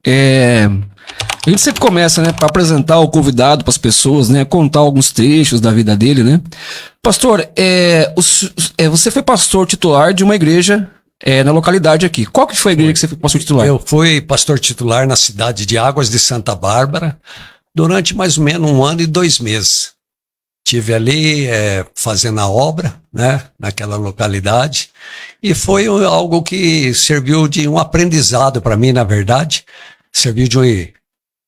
É, a gente sempre começa, né, para apresentar o convidado para as pessoas, né, contar alguns trechos da vida dele, né? Pastor, você foi pastor titular de uma igreja na localidade aqui. Qual que foi a igreja que você foi pastor titular? Eu fui pastor titular na cidade de Águas de Santa Bárbara durante mais ou menos 1 ano e 2 meses. Estive ali fazendo a obra, né, naquela localidade, e foi algo que serviu de um aprendizado para mim, na verdade, serviu de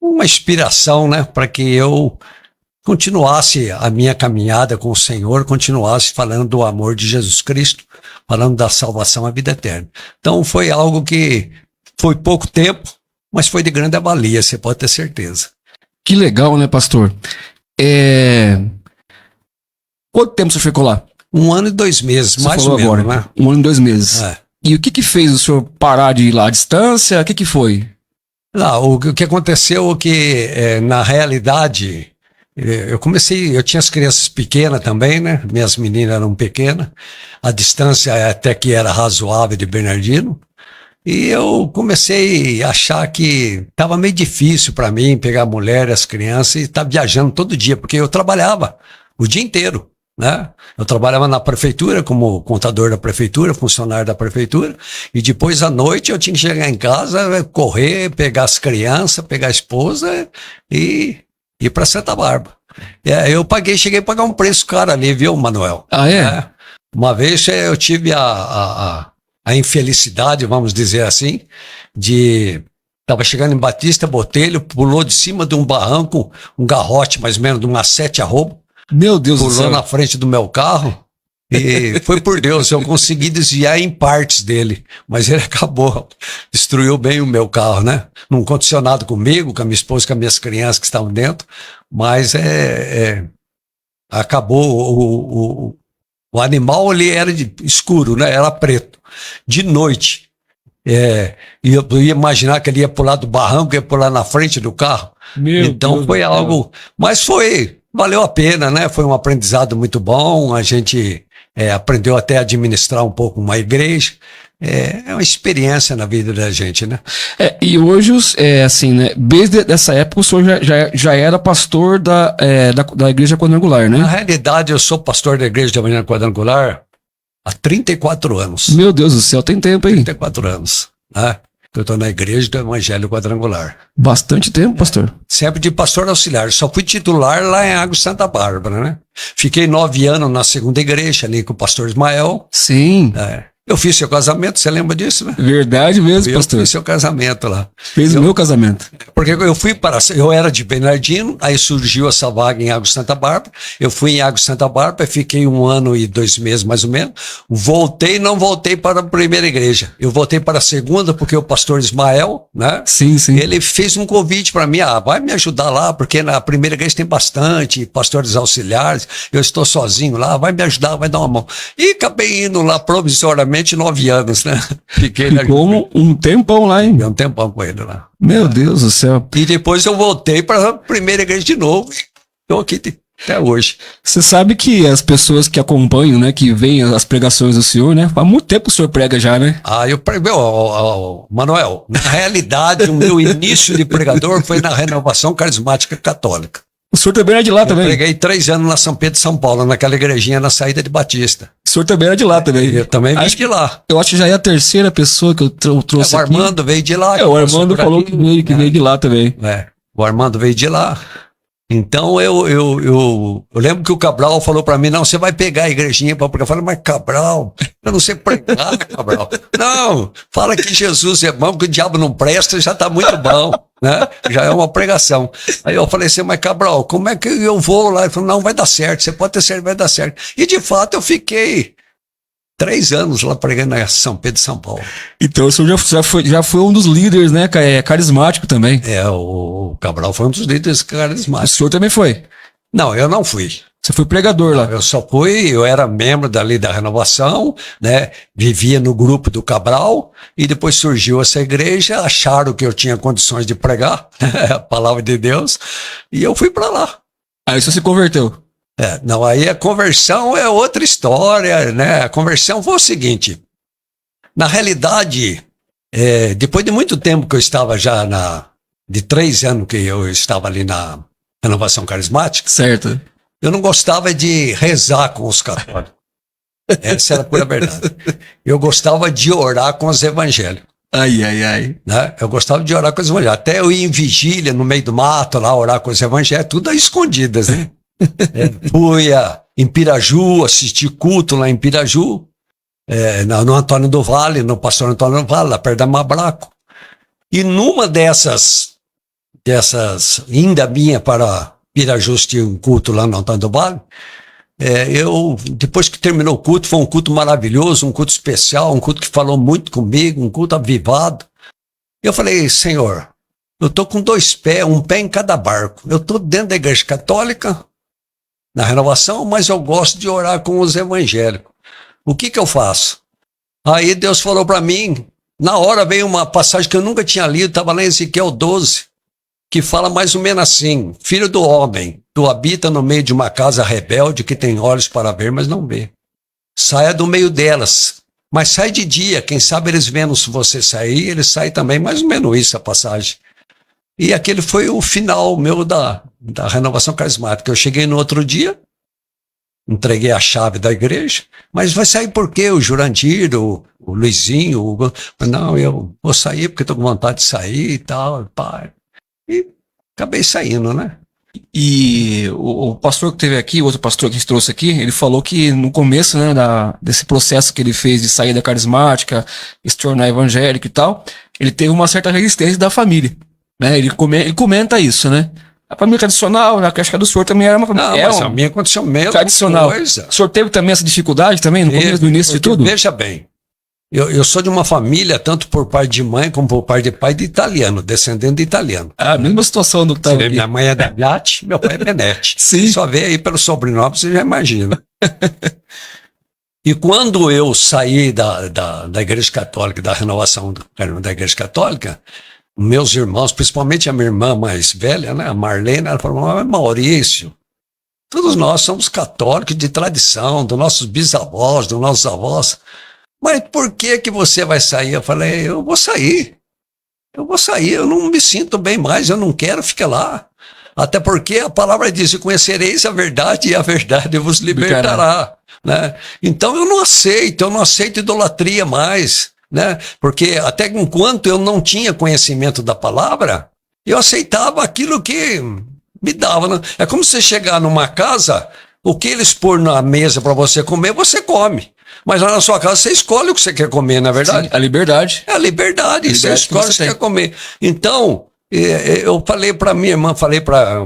uma inspiração, né, para que eu continuasse a minha caminhada com o Senhor, continuasse falando do amor de Jesus Cristo, falando da salvação à vida eterna. Então foi algo que foi pouco tempo, mas foi de grande valia, você pode ter certeza. Que legal, né, pastor? Quanto tempo você ficou lá? 1 ano e 2 meses, Você mais falou ou menos, agora, né? 1 ano e 2 meses. É. E o que fez o senhor parar de ir lá à distância? O que foi? Não, o que aconteceu é que, na realidade, eu tinha as crianças pequenas também, né? Minhas meninas eram pequenas, a distância até que era razoável de Bernardino, e eu comecei a achar que estava meio difícil para mim pegar a mulher e as crianças e estar viajando todo dia, porque eu trabalhava o dia inteiro, né? Eu trabalhava na prefeitura como contador da prefeitura, funcionário da prefeitura, e depois à noite eu tinha que chegar em casa, correr, pegar as crianças, pegar a esposa e ir para Santa Bárbara. Eu cheguei a pagar um preço caro ali, viu, Manuel? Ah, é? Uma vez eu tive a infelicidade, vamos dizer assim, Estava chegando em Batista Botelho, pulou de cima de um barranco, um garrote mais ou menos de umas 7 arroba. Meu Deus do céu. Pulou na frente do meu carro e foi por Deus, eu consegui desviar em partes dele, mas ele destruiu bem o meu carro, né? Não condicionado comigo, com a minha esposa, com as minhas crianças que estavam dentro, mas acabou, o animal ali era escuro, né? Era preto, de noite. E eu ia imaginar que ele ia pular do barranco, ia pular na frente do carro. Então Deus foi do algo, mas valeu a pena, né? Foi um aprendizado muito bom. A gente aprendeu até a administrar um pouco uma igreja. É uma experiência na vida da gente, né? E hoje, assim, né? Desde essa época, o senhor já era pastor da Igreja Quadrangular, né? Na realidade, eu sou pastor da Igreja da Quadrangular há 34 anos. Meu Deus do céu, tem tempo aí. 34 anos, né? Eu estou na Igreja do Evangelho Quadrangular. Bastante tempo, pastor. Sempre de pastor auxiliar. Só fui titular lá em Águas de Santa Bárbara, né? Fiquei 9 anos na segunda igreja, ali com o pastor Ismael. Sim. Eu fiz seu casamento, você lembra disso, né? Verdade mesmo, pastor. Eu fiz seu casamento lá. Fez o meu casamento. Porque eu era de Bernardino, aí surgiu essa vaga em Águas de Santa Bárbara. Eu fui em Águas de Santa Bárbara, fiquei 1 ano e 2 meses mais ou menos. Não voltei para a primeira igreja. Eu voltei para a segunda porque o pastor Ismael, né? Sim. Ele fez um convite para mim, vai me ajudar lá, porque na primeira igreja tem bastante pastores auxiliares, eu estou sozinho lá, vai me ajudar, vai dar uma mão. E acabei indo lá provisoriamente 9 anos, né? Ficou um tempão lá, hein? Fiquei um tempão com ele lá. Meu Deus do céu. E depois eu voltei para a primeira igreja de novo. Estou aqui até hoje. Você sabe que as pessoas que acompanham, né, que veem as pregações do senhor, né? Há muito tempo o senhor prega já, né? Manuel, na realidade, o meu início de pregador foi na Renovação Carismática Católica. O senhor também era de lá também? Eu preguei 3 anos na São Pedro de São Paulo, naquela igrejinha na saída de Batista. O senhor também era de lá também? Eu também vim de lá. Eu acho que já é a terceira pessoa que eu trouxe aqui. O Armando veio de lá. O Armando falou que veio de lá também. O Armando veio de lá. Então eu lembro que o Cabral falou para mim, não, você vai pegar a igrejinha para pregar. Eu falei, mas Cabral, eu não sei pregar, Cabral. Não, fala que Jesus é bom, que o diabo não presta, já tá muito bom, né? Já é uma pregação. Aí eu falei assim, mas Cabral, como é que eu vou lá? Ele falou, não, vai dar certo, você pode ter certeza, vai dar certo. E de fato eu fiquei 3 anos lá pregando na São Pedro de São Paulo. Então o senhor já foi um dos líderes, né? Carismático também. O Cabral foi um dos líderes carismáticos. O senhor também foi? Não, eu não fui. Você foi pregador lá? Eu era membro dali da Renovação, né? Vivia no grupo do Cabral e depois surgiu essa igreja, acharam que eu tinha condições de pregar a palavra de Deus e eu fui para lá. Aí você se converteu? Não, aí a conversão é outra história, né? A conversão foi o seguinte, na realidade, Depois de muito tempo que eu estava já de 3 anos que eu estava ali na Renovação Carismática, Certo. eu não gostava de rezar com os católicos. Essa era a pura verdade. Eu gostava de orar com os evangélicos. Ai, ai, ai. Né? Eu gostava de orar com os evangélicos. Até eu ia em vigília, no meio do mato, lá, orar com os evangélicos, tudo às escondidas, né? Fui em Piraju, assisti culto lá em Piraju, no Antônio do Vale, no pastor Antônio do Vale, lá perto da Mabraco. E numa dessas ainda minha para Piraju, assistir um culto lá no Antônio do Vale, depois que terminou o culto, foi um culto maravilhoso, um culto especial, um culto que falou muito comigo, um culto avivado. Eu falei, Senhor, eu estou com 2 pés, um pé em cada barco. Eu estou dentro da igreja católica, na Renovação, mas eu gosto de orar com os evangélicos. O que eu faço? Aí Deus falou para mim, na hora veio uma passagem que eu nunca tinha lido, estava lá em Ezequiel 12, que fala mais ou menos assim, filho do homem, tu habita no meio de uma casa rebelde que tem olhos para ver, mas não vê. Saia do meio delas, mas sai de dia, quem sabe eles vendo se você sair, eles saem também, mais ou menos isso a passagem. E aquele foi o final meu da Renovação Carismática. Eu cheguei no outro dia, entreguei a chave da igreja, mas vai sair por quê? O Jurandir, o Luizinho, não, eu vou sair porque estou com vontade de sair e tal, pai. E acabei saindo, né? E o pastor que teve aqui, o outro pastor que a gente trouxe aqui, ele falou que no começo, né, desse processo que ele fez de sair da carismática, se tornar evangélico e tal, ele teve uma certa resistência da família, né? Ele comenta isso, né? A família tradicional, na acho que a do senhor também era uma família. Mas a minha aconteceu mesmo tradicional. Coisa. O senhor teve também essa dificuldade também no começo, no início de tudo? Veja bem, eu sou de uma família, tanto por parte de mãe como por parte de pai, de italiano, descendente de italiano. A mesma situação do que estava aqui. Minha mãe é da Gatti, meu pai é Benetti. Sim. Só vê aí pelo sobrenome, você já imagina. E quando eu saí da Igreja Católica, da renovação da Igreja Católica, meus irmãos, principalmente a minha irmã mais velha, né, a Marlene, ela falou, mas Maurício, todos nós somos católicos de tradição, dos nossos bisavós, dos nossos avós, mas por que você vai sair? Eu falei, eu vou sair, eu não me sinto bem mais, eu não quero ficar lá. Até porque a palavra diz, conhecereis a verdade e a verdade vos libertará. Né? Então eu não aceito idolatria mais, né? Porque até enquanto eu não tinha conhecimento da palavra, eu aceitava aquilo que me dava. Né? É como você chegar numa casa, o que eles pôr na mesa para você comer, você come. Mas lá na sua casa você escolhe o que você quer comer, não é verdade? Sim, a liberdade. É a liberdade, você escolhe o que você quer comer. Então, eu falei para minha irmã, falei para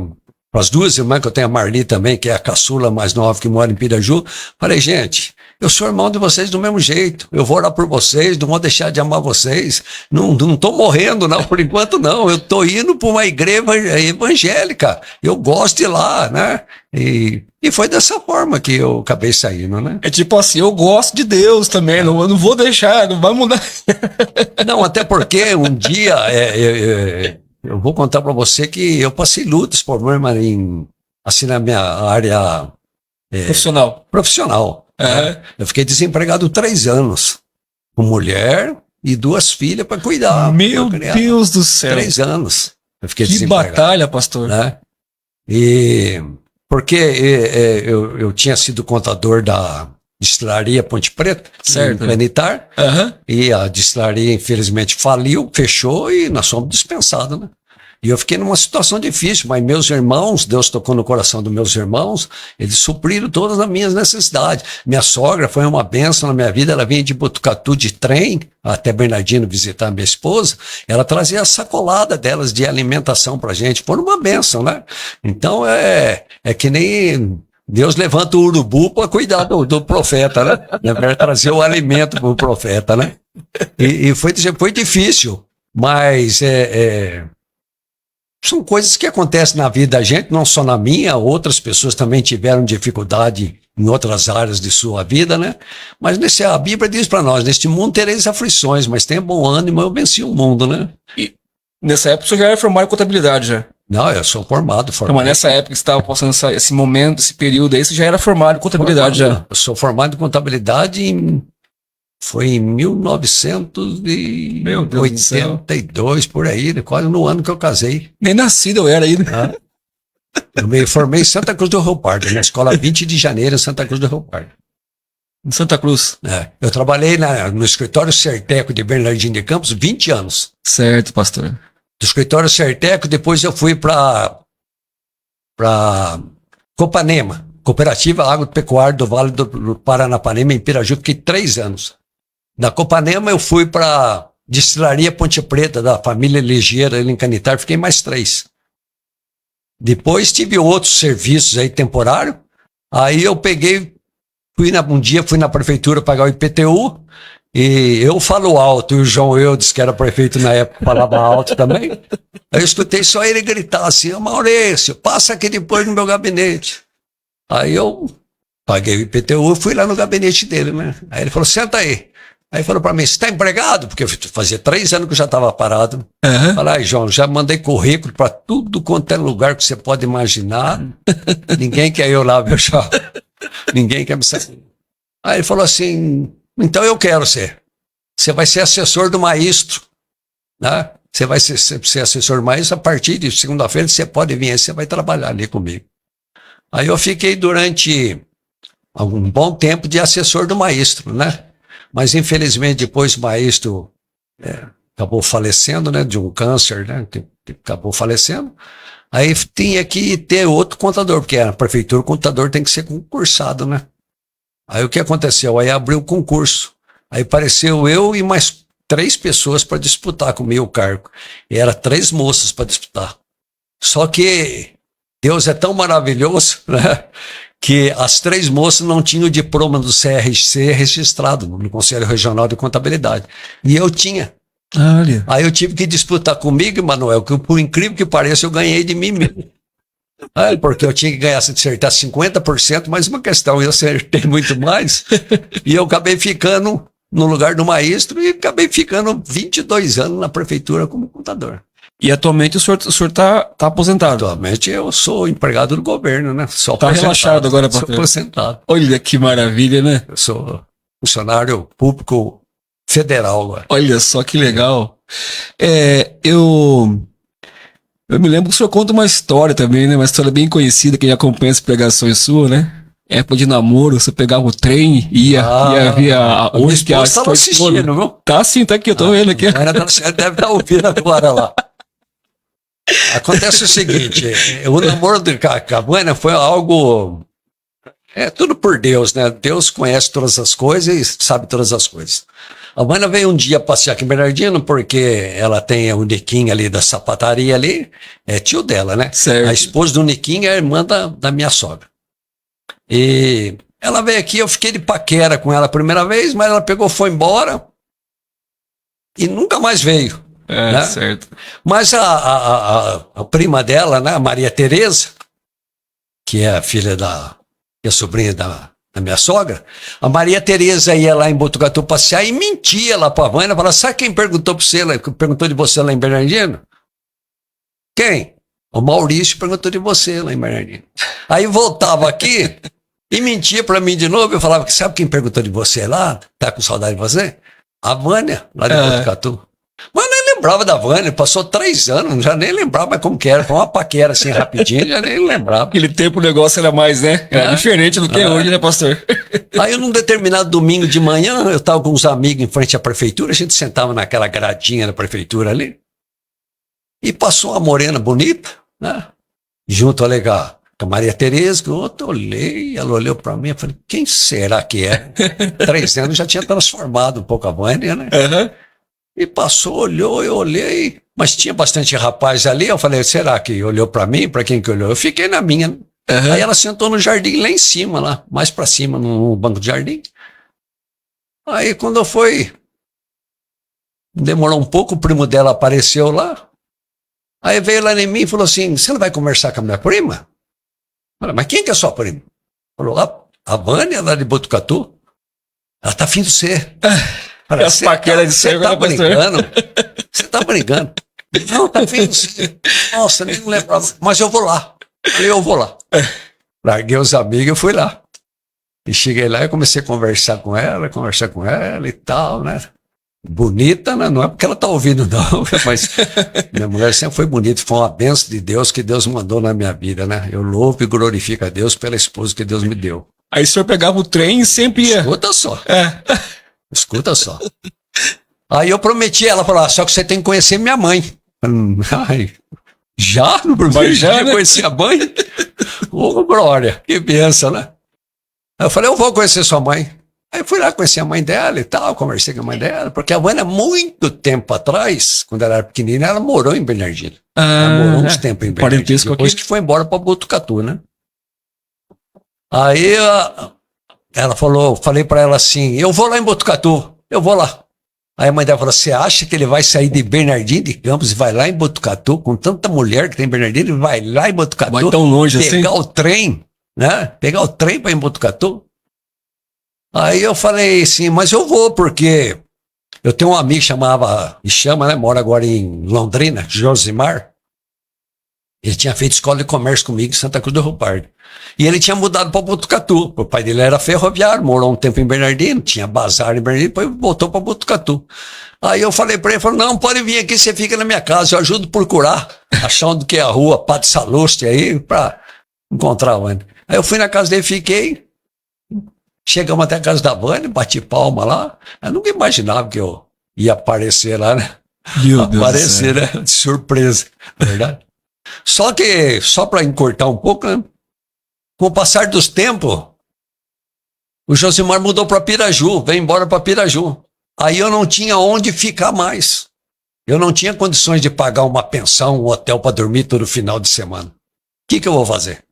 as 2 irmãs, que eu tenho a Marli também, que é a caçula mais nova que mora em Piraju, falei, gente, eu sou irmão de vocês do mesmo jeito, eu vou orar por vocês, não vou deixar de amar vocês, não tô morrendo não, por enquanto não, eu tô indo para uma igreja evangélica, eu gosto de ir lá, né? E foi dessa forma que eu acabei saindo, né? É tipo assim, eu gosto de Deus também, eu não vou deixar, não vai mudar. Não, até porque um dia, eu vou contar para você que eu passei lutas, problema assim na minha área profissional. Né? Eu fiquei desempregado 3 anos, com mulher e 2 filhas para cuidar. Meu Deus do céu. 3 anos. Eu fiquei que desempregado. Batalha, pastor. Né? Porque eu tinha sido contador da destilaria Ponte Preta, certo, em Plenitar, uhum. E a destilaria infelizmente faliu, fechou e nós fomos dispensados, né? E eu fiquei numa situação difícil, mas meus irmãos, Deus tocou no coração dos meus irmãos, eles supriram todas as minhas necessidades. Minha sogra foi uma bênção na minha vida, ela vinha de Botucatu de trem, até Bernardino visitar minha esposa, ela trazia a sacolada delas de alimentação pra gente, foi uma bênção, né? Então é que nem Deus levanta o urubu para cuidar do profeta, né? Para trazer o alimento pro profeta, né? E foi difícil, mas são coisas que acontecem na vida da gente, não só na minha, outras pessoas também tiveram dificuldade em outras áreas de sua vida, né? Mas a Bíblia diz para nós, neste mundo tereis aflições, mas tenha bom ânimo, eu venci o mundo, né? E nessa época você já era formado em contabilidade, já? Não, eu sou formado. Então, mas nessa época que você estava passando esse momento, esse período aí, você já era formado em contabilidade, já? Eu sou formado em contabilidade Foi em Meu Deus do céu. 1982, por aí, quase no ano que eu casei. Nem nascido eu era ainda. Eu me formei em Santa Cruz do Rio Pardo, na escola 20 de janeiro, em Santa Cruz do Rio Pardo. Em Santa Cruz. Eu trabalhei no escritório Serteco de Bernardino de Campos 20 anos. Certo, pastor. Do escritório Serteco, depois eu fui para Copanema, Cooperativa Agropecuária do Vale do Paranapanema, em Piraju, fiquei 3 anos. Da Copanema eu fui para Destilaria Ponte Preta, da família Ligeira, em Canitar, fiquei mais 3. Depois tive outros serviços aí temporários, aí eu peguei, um dia fui na prefeitura pagar o IPTU, e eu falo alto, e o João Eudes, que era prefeito na época, falava alto também. Aí eu escutei só ele gritar assim: Maurício, passa aqui depois no meu gabinete. Aí eu paguei o IPTU e fui lá no gabinete dele, né? Aí ele falou: senta aí. Aí falou pra mim: você tá empregado? Porque fazia 3 anos que eu já estava parado. Uhum. Falei: João, já mandei currículo para tudo quanto é lugar que você pode imaginar. Ninguém quer eu lá, meu chão. Ninguém quer me saber. Aí ele falou assim: então eu quero ser. Você vai ser assessor do maestro, né? Você vai ser assessor do maestro, a partir de segunda-feira você pode vir aí, você vai trabalhar ali comigo. Aí eu fiquei durante um bom tempo de assessor do maestro, né? Mas infelizmente depois o maestro acabou falecendo, né? De um câncer, né? Que acabou falecendo. Aí tinha que ter outro contador, porque a prefeitura, o contador tem que ser concursado, né? Aí o que aconteceu? Aí abriu o concurso. Aí apareceu eu e mais 3 pessoas para disputar comigo o cargo. E era 3 moças para disputar. Só que Deus é tão maravilhoso, né? Que as 3 moças não tinham o diploma do CRC registrado no Conselho Regional de Contabilidade. E eu tinha. Olha. Aí eu tive que disputar comigo, Manuel, que por incrível que pareça eu ganhei de mim mesmo. Porque eu tinha que ganhar, acertar 50%, mas uma questão, eu acertei muito mais. E eu acabei ficando no lugar do maestro e acabei ficando 22 anos na prefeitura como contador. E atualmente o senhor tá aposentado? Atualmente eu sou empregado do governo, né? Sou tá relaxado agora, pastor. Sou aposentado. Olha que maravilha, né? Eu sou funcionário público federal agora. Olha só que legal. Eu me lembro que o senhor conta uma história também, né? Uma história bem conhecida, quem acompanha as pregações suas, né? Época de namoro, você pegava o trem e ia ver onde que a estava assistindo, viu? Tá sim, tá aqui, eu tô vendo aqui. Deve estar ouvindo agora lá. Acontece o seguinte, o namoro de Cabana foi algo... tudo por Deus, né? Deus conhece todas as coisas e sabe todas as coisas. A Vânia veio um dia passear aqui em Bernardino, porque ela tem o Niquinho ali da sapataria ali, é tio dela, né? Certo. A esposa do Niquinho é a irmã da minha sogra. E ela veio aqui, eu fiquei de paquera com ela a primeira vez, mas ela pegou, foi embora e nunca mais veio. Né? Certo. Mas a prima dela, né, a Maria Tereza, que é a filha que é sobrinha da minha sogra, a Maria Tereza ia lá em Botucatu passear e mentia lá pra Vânia, falava: sabe quem perguntou pra você, perguntou de você lá em Bernardino? Quem? O Maurício perguntou de você lá em Bernardino. Aí voltava aqui e mentia pra mim de novo, eu falava: sabe quem perguntou de você lá? Tá com saudade de você? A Vânia, lá de Botucatu. Mas nem lembrava da Vânia, passou 3 anos, já nem lembrava mais como que era, foi uma paquera assim rapidinho, já nem lembrava. Aquele tempo o negócio era mais, né? Era diferente do que é hoje, né, pastor? Aí num determinado domingo de manhã, eu estava com uns amigos em frente à prefeitura, a gente sentava naquela gradinha da prefeitura ali, e passou uma morena bonita, né? Junto ali com a Maria Tereza, que eu olhei, ela olhou para mim e falei: quem será que é? 3 anos já tinha transformado um pouco a Vânia, né? E passou, olhou, eu olhei, mas tinha bastante rapaz ali, eu falei: será que olhou para mim? Para quem que olhou? Eu fiquei na minha. Aí ela sentou no jardim lá em cima, lá, mais para cima, no banco de jardim. Aí quando foi, demorou um pouco, o primo dela apareceu lá, aí veio lá em mim e falou assim: você não vai conversar com a minha prima? Eu falei: mas quem que é sua prima? Falou: a Vânia, lá de Botucatu, ela tá afim de você. As paqueras de cego, você tá brincando? Você tá brincando? Não, tá afim de você. Nossa, nem lembrava. Mas eu vou lá. Falei: eu vou lá. Larguei os amigos e fui lá. E cheguei lá e comecei a conversar com ela e tal, né? Bonita, né? Não é porque ela tá ouvindo, não, mas minha mulher sempre foi bonita, foi uma bênção de Deus que Deus mandou na minha vida, né? Eu louvo e glorifico a Deus pela esposa que Deus me deu. Aí o senhor pegava o trem e sempre ia. Escuta só. É. Escuta só. Aí eu prometi a ela, falar, só que você tem que conhecer minha mãe. Ai, já? No primeiro dia, né? Conhecer a mãe? Ô, glória, que benção, né? Aí eu falei, eu vou conhecer sua mãe. Aí eu fui lá conhecer a mãe dela e tal, conversei com a mãe dela, porque a Vânia, muito tempo atrás, quando ela era pequenina, ela morou em Bernardino. Ela morou uns tempos em Bernardino, depois que foi embora para Botucatu, né? Aí ela falou, falei para ela assim, eu vou lá em Botucatu, eu vou lá. Aí a mãe dela falou, você acha que ele vai sair de Bernardino de Campos e vai lá em Botucatu, com tanta mulher que tem em Bernardino, ele vai lá em Botucatu, vai tão longe pegar assim? o trem, né? Pegar o trem para ir em Botucatu? Aí eu falei assim, mas eu vou, porque eu tenho um amigo que chama, né? Mora agora em Londrina, Josimar. Ele tinha feito escola de comércio comigo em Santa Cruz do Rio Pardo. E ele tinha mudado para Botucatu. O pai dele era ferroviário, morou um tempo em Bernardino, tinha bazar em Bernardino, depois voltou para Botucatu. Aí eu falei para ele, falou, não, pode vir aqui, você fica na minha casa, eu ajudo a procurar, achar onde que é a rua Padre Salustre aí, para encontrar onde. Aí eu fui na casa dele, fiquei, chegamos até a casa da Vânia, bati palma lá, eu nunca imaginava que eu ia aparecer lá, né? Meu aparecer, Deus, né? De surpresa, verdade? Só que, só para encurtar um pouco, né? Com o passar dos tempos, o Josimar mudou para Piraju, veio embora para Piraju. Aí eu não tinha onde ficar mais. Eu não tinha condições de pagar uma pensão, um hotel para dormir todo final de semana. O que eu vou fazer?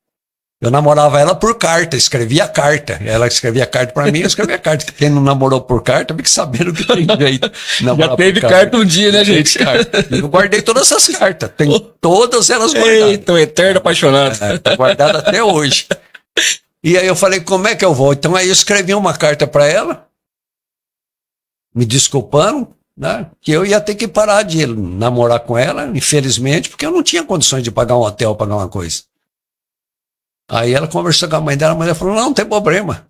Eu namorava ela por carta, escrevia carta. Ela escrevia carta para mim, eu escrevia carta. Quem não namorou por carta, fica sabendo que tem jeito. Já teve carta um dia, né, gente? Eu guardei todas essas cartas. Tem todas elas guardadas. Eita, um eterno apaixonado. Tá guardada até hoje. E aí eu falei, como é que eu vou? Então aí eu escrevi uma carta para ela, me desculpando, né? Que eu ia ter que parar de namorar com ela, infelizmente, porque eu não tinha condições de pagar um hotel, pagar uma coisa. Aí ela conversou com a mãe dela falou, não tem problema.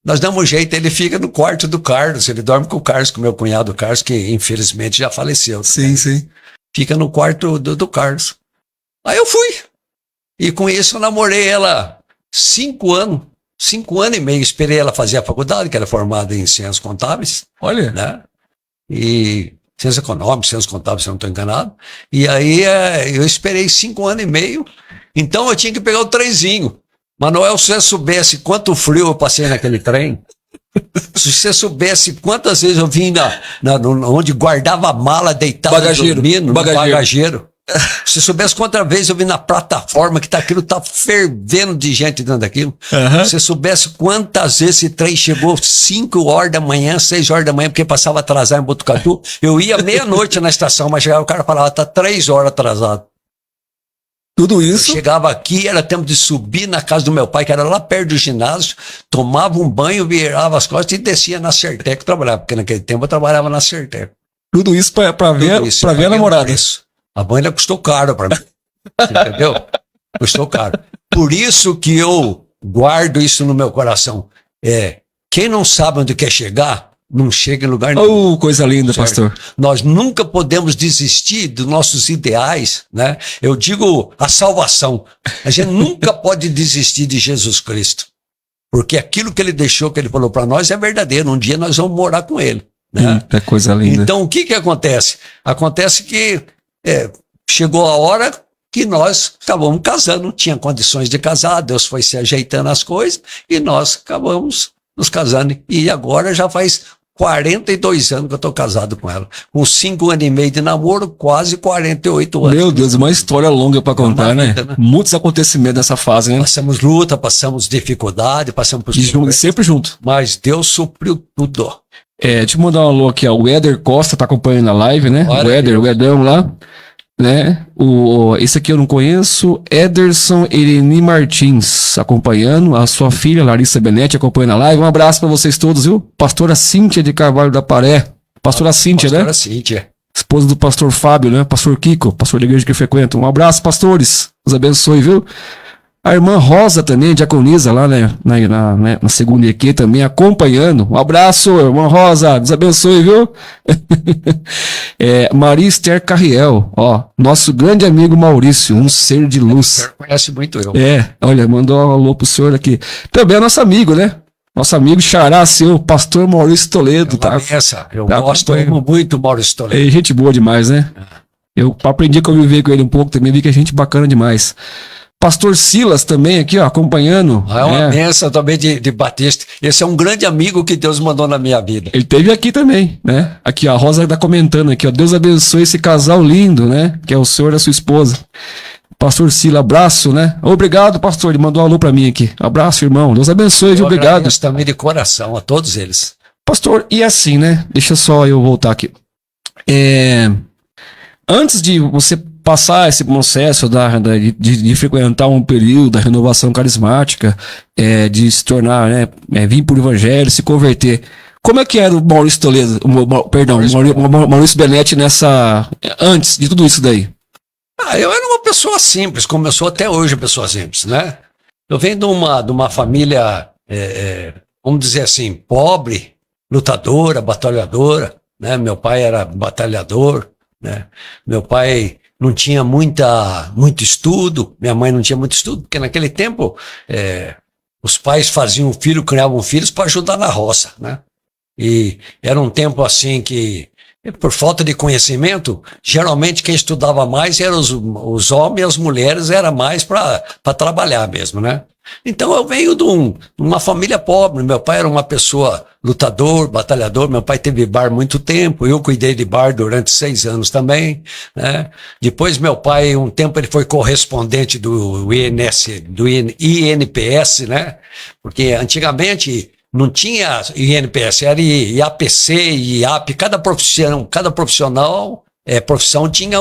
Nós damos um jeito, ele fica no quarto do Carlos, ele dorme com o Carlos, com o meu cunhado Carlos, que infelizmente já faleceu. Sim, sim. Fica no quarto do Carlos. Aí eu fui. E com isso eu namorei ela 5 anos e meio. Esperei ela fazer a faculdade, que era formada em ciências contábeis. Olha. Né? E ciências econômicas, ciências contábeis, se eu não estou enganado. E aí eu esperei 5 anos e meio. Então eu tinha que pegar o trenzinho. Manoel, se você soubesse quanto frio eu passei naquele trem, se você soubesse quantas vezes eu vim onde guardava a mala deitado dormindo, no bagageiro. Se você soubesse quantas vezes eu vim na plataforma, que aquilo tá fervendo de gente dentro daquilo. Se você soubesse quantas vezes esse trem chegou 5 horas da manhã, 6 horas da manhã, porque passava atrasado em Botucatu. Eu ia meia-noite na estação, mas chegava o cara falava, tá 3 horas atrasado. Tudo isso? Eu chegava aqui, era tempo de subir na casa do meu pai, que era lá perto do ginásio, tomava um banho, virava as costas e descia na Certec trabalhar, porque naquele tempo eu trabalhava na Certec. Tudo isso pra ver a namorada. A banha custou caro pra mim, entendeu? Custou caro. Por isso que eu guardo isso no meu coração. Quem não sabe onde quer chegar, não chega em lugar nenhum. Oh, coisa linda, certo? Pastor. Nós nunca podemos desistir dos nossos ideais, né? Eu digo a salvação. A gente nunca pode desistir de Jesus Cristo. Porque aquilo que ele deixou, que ele falou para nós, é verdadeiro. Um dia nós vamos morar com ele. Né? É coisa linda. Então, o que acontece? Acontece que chegou a hora que nós acabamos casando. Não tinha condições de casar, Deus foi se ajeitando as coisas e nós acabamos nos casando. E agora já faz 42 anos que eu tô casado com ela. Com 5 anos e meio de namoro, quase 48 anos. Meu Deus, uma história longa para contar, né? Vida, né? Muitos acontecimentos nessa fase, né? Passamos luta, passamos dificuldade, passamos por sempre junto. Mas Deus supriu tudo. Deixa eu mandar um alô aqui, ó. O Éder Costa tá acompanhando a live, né? O Edão lá, né? Esse aqui eu não conheço. Ederson Irene Martins acompanhando. A sua filha, Larissa Benetti, acompanhando a live. Um abraço pra vocês todos, viu? Pastora Cíntia de Carvalho da Paré. Pastora Cíntia, né? Pastora Cíntia. Esposa do pastor Fábio, né? Pastor Kiko, pastor da igreja que frequenta. Um abraço, pastores. Os abençoe, viu? A irmã Rosa também, diaconisa lá, né, na segunda EQ também, acompanhando. Um abraço, irmã Rosa, Deus abençoe, viu? Maria Esther Carriel, ó, nosso grande amigo Maurício, um ser de luz. Conhece muito eu. Olha, mandou um alô pro senhor aqui. Também é nosso amigo, né? Nosso amigo xará seu, pastor Maurício Toledo, tá? Eu gosto muito do Maurício Toledo. É gente boa demais, né? Eu aprendi a conviver com ele um pouco também, vi que é gente bacana demais. Pastor Silas também aqui, ó, acompanhando. É uma benção também de Batista. Esse é um grande amigo que Deus mandou na minha vida. Ele esteve aqui também, né? Aqui, ó, a Rosa tá comentando aqui, ó. Deus abençoe esse casal lindo, né? Que é o senhor e a sua esposa. Pastor Silas, abraço, né? Obrigado, pastor. Ele mandou um alô pra mim aqui. Abraço, irmão. Deus abençoe, viu? Obrigado. Eu também de coração a todos eles. Pastor, e assim, né? Deixa só eu voltar aqui. Antes de você passar esse processo de frequentar um período da renovação carismática, de se tornar, né, vir por evangelho, se converter, como é que era o Maurício Toledo, Maurício Benetti antes de tudo isso daí? Eu era uma pessoa simples, como eu sou até hoje uma pessoa simples, né? Eu venho de uma família, vamos dizer assim, pobre, lutadora, batalhadora, né? Meu pai era batalhador, né? Meu pai não tinha muito estudo, minha mãe não tinha muito estudo, porque naquele tempo os pais faziam filho, criavam filhos para ajudar na roça, né? E era um tempo assim que, por falta de conhecimento, geralmente quem estudava mais eram os homens e as mulheres, era mais para trabalhar mesmo, né? Então eu venho de uma família pobre, meu pai era uma pessoa lutador, batalhador, meu pai teve bar muito tempo, eu cuidei de bar durante 6 anos também, né? Depois meu pai, um tempo ele foi correspondente do INPS, né? Porque antigamente não tinha INPS, era IAPC, IAP, cada profissão tinha